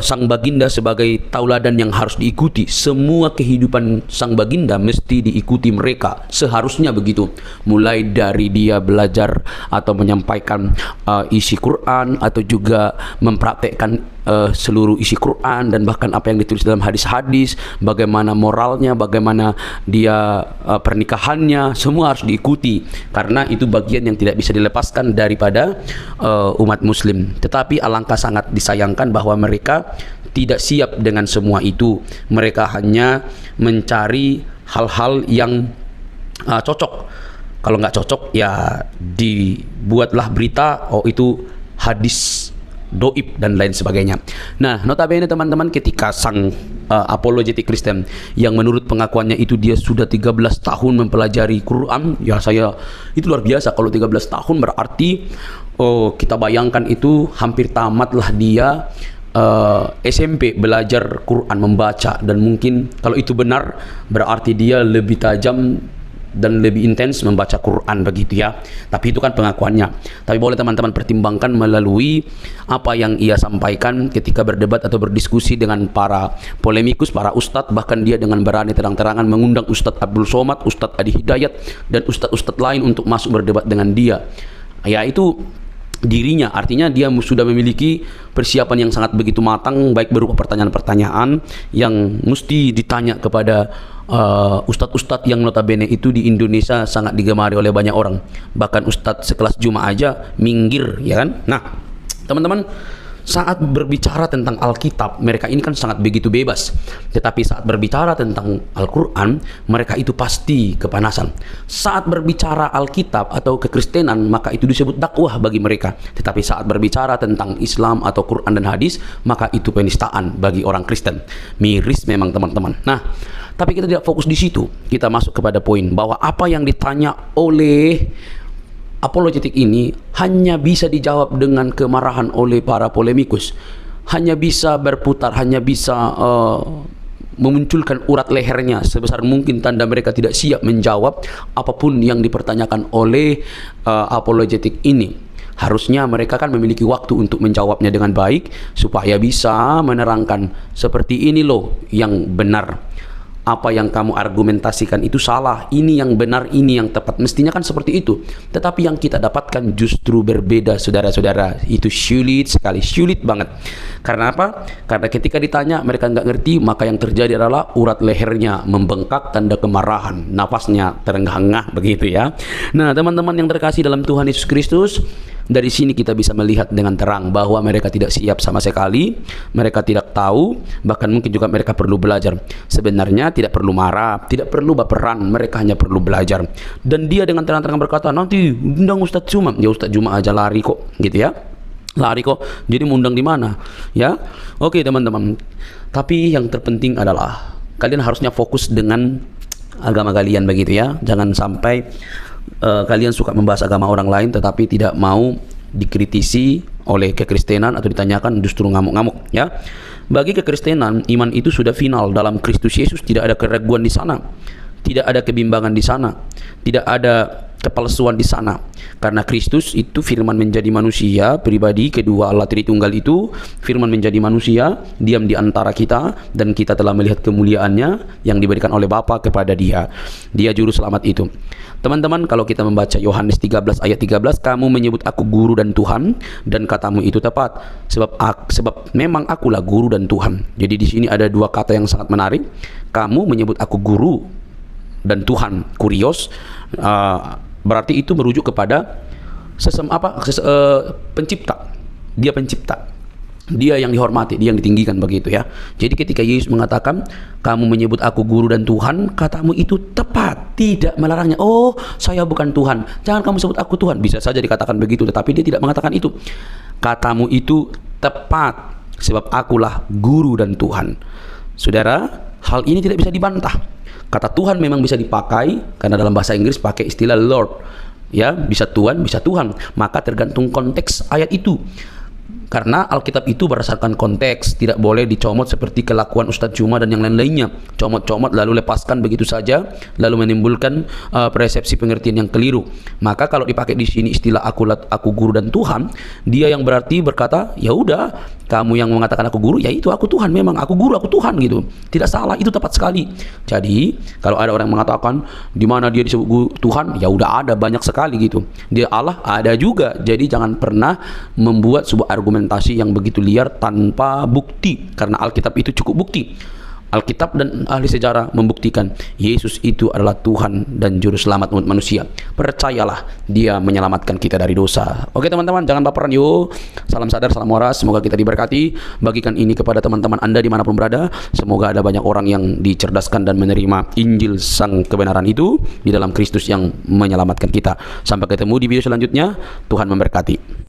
Sang Baginda sebagai tauladan yang harus diikuti. Semua kehidupan Sang Baginda mesti diikuti mereka, seharusnya begitu. Mulai dari dia belajar atau menyampaikan isi Quran, atau juga mempraktekkan seluruh isi Quran, dan bahkan apa yang ditulis dalam hadis-hadis, bagaimana moralnya, bagaimana dia pernikahannya, semua harus diikuti, karena itu bagian yang tidak bisa dilepaskan daripada umat muslim. Tetapi alangkah sangat disayangkan bahwa mereka tidak siap dengan semua itu. Mereka hanya mencari hal-hal yang cocok. Kalau nggak cocok, ya dibuatlah berita, oh itu hadis doib dan lain sebagainya. Nah, notabene teman-teman, ketika sang apologetik Kristen yang menurut pengakuannya itu dia sudah 13 tahun mempelajari Quran, ya saya itu luar biasa. Kalau 13 tahun berarti kita bayangkan itu hampir tamatlah dia SMP belajar Quran, membaca, dan mungkin kalau itu benar berarti dia lebih tajam dan lebih intens membaca Quran, begitu ya. Tapi itu kan pengakuannya. Tapi boleh teman-teman pertimbangkan melalui apa yang ia sampaikan ketika berdebat atau berdiskusi dengan para polemikus, para ustadz. Bahkan dia dengan berani terang-terangan mengundang Ustadz Abdul Somad, Ustadz Adi Hidayat, dan ustadz-ustadz lain untuk masuk berdebat dengan dia. Ya, itu dirinya, artinya dia sudah memiliki persiapan yang sangat begitu matang, baik berupa pertanyaan-pertanyaan yang mesti ditanya kepada ustadz-ustadz yang notabene itu di Indonesia sangat digemari oleh banyak orang. Bahkan ustadz sekelas Juma aja minggir, ya kan? Nah, teman-teman, saat berbicara tentang Alkitab, mereka ini kan sangat begitu bebas. Tetapi saat berbicara tentang Al-Quran, mereka itu pasti kepanasan. Saat berbicara Alkitab atau kekristenan, maka itu disebut dakwah bagi mereka. Tetapi saat berbicara tentang Islam atau Quran dan hadis, maka itu penistaan bagi orang Kristen. Miris memang teman-teman. Nah, tapi kita tidak fokus di situ. Kita masuk kepada poin bahwa apa yang ditanya oleh apologetik ini hanya bisa dijawab dengan kemarahan oleh para polemikus, hanya bisa berputar, hanya bisa memunculkan urat lehernya sebesar mungkin, tanda mereka tidak siap menjawab apapun yang dipertanyakan oleh apologetik ini. Harusnya mereka kan memiliki waktu untuk menjawabnya dengan baik, supaya bisa menerangkan seperti ini loh yang benar. Apa yang kamu argumentasikan itu salah, ini yang benar, ini yang tepat. Mestinya kan seperti itu. Tetapi yang kita dapatkan justru berbeda, saudara-saudara. Itu sulit sekali, sulit banget. Karena apa? Karena ketika ditanya mereka nggak ngerti, maka yang terjadi adalah urat lehernya membengkak, tanda kemarahan, nafasnya terengah-engah, begitu ya. Nah, teman-teman yang terkasih dalam Tuhan Yesus Kristus, dari sini kita bisa melihat dengan terang bahwa mereka tidak siap sama sekali, mereka tidak tahu, bahkan mungkin juga mereka perlu belajar. Sebenarnya tidak perlu marah, tidak perlu baperan, mereka hanya perlu belajar. Dan dia dengan terang-terangan berkata, nanti undang Ustadz Juma. Ya Ustadz Juma aja lari kok, gitu ya. Lari kok, jadi mau undang di mana? Ya, oke teman-teman. Tapi yang terpenting adalah kalian harusnya fokus dengan agama kalian, begitu ya. Jangan sampai kalian suka membahas agama orang lain tetapi tidak mau dikritisi oleh kekristenan atau ditanyakan justru ngamuk-ngamuk, ya. Bagi kekristenan, iman itu sudah final dalam Kristus Yesus. Tidak ada keraguan di sana, tidak ada kebimbangan di sana, tidak ada kepalsuan di sana. Karena Kristus itu firman menjadi manusia, pribadi kedua Allah Tritunggal itu firman menjadi manusia, diam di antara kita, dan kita telah melihat kemuliaannya yang diberikan oleh Bapa kepada dia. Dia juru selamat itu. Teman-teman, kalau kita membaca Yohanes 13 ayat 13, kamu menyebut aku guru dan Tuhan, dan katamu itu tepat, sebab memang akulah guru dan Tuhan. Jadi di sini ada dua kata yang sangat menarik. Kamu menyebut aku guru dan Tuhan, kurios, berarti itu merujuk kepada pencipta. Dia pencipta, dia yang dihormati, dia yang ditinggikan, begitu ya. Jadi ketika Yesus mengatakan kamu menyebut aku guru dan Tuhan, katamu itu tepat, tidak melarangnya. Oh, saya bukan Tuhan, jangan kamu sebut aku Tuhan. Bisa saja dikatakan begitu, tetapi dia tidak mengatakan itu. Katamu itu tepat, sebab akulah guru dan Tuhan. Saudara, hal ini tidak bisa dibantah. Kata Tuhan memang bisa dipakai, karena dalam bahasa Inggris pakai istilah Lord, ya, bisa Tuhan, bisa Tuhan. Maka tergantung konteks ayat itu. Karena Alkitab itu berdasarkan konteks, tidak boleh dicomot seperti kelakuan Ustadz Juma dan yang lain-lainnya. Comot-comot lalu lepaskan begitu saja, lalu menimbulkan persepsi pengertian yang keliru. Maka kalau dipakai di sini istilah aku guru dan Tuhan, dia yang berarti berkata, ya udah, kamu yang mengatakan aku guru, ya itu aku Tuhan, memang aku guru, aku Tuhan gitu. Tidak salah, itu tepat sekali. Jadi kalau ada orang yang mengatakan di mana dia disebut guru Tuhan, ya udah ada banyak sekali gitu. Dia Allah ada juga. Jadi jangan pernah membuat sebuah argumentasi yang begitu liar tanpa bukti, karena Alkitab itu cukup bukti. Alkitab dan ahli sejarah membuktikan Yesus itu adalah Tuhan dan Juru Selamat umat manusia. Percayalah, dia menyelamatkan kita dari dosa. Oke teman-teman, jangan baperan yuk. Salam sadar, salam waras. Semoga kita diberkati. Bagikan ini kepada teman-teman Anda dimanapun berada. Semoga ada banyak orang yang dicerdaskan dan menerima Injil sang kebenaran itu di dalam Kristus yang menyelamatkan kita. Sampai ketemu di video selanjutnya. Tuhan memberkati.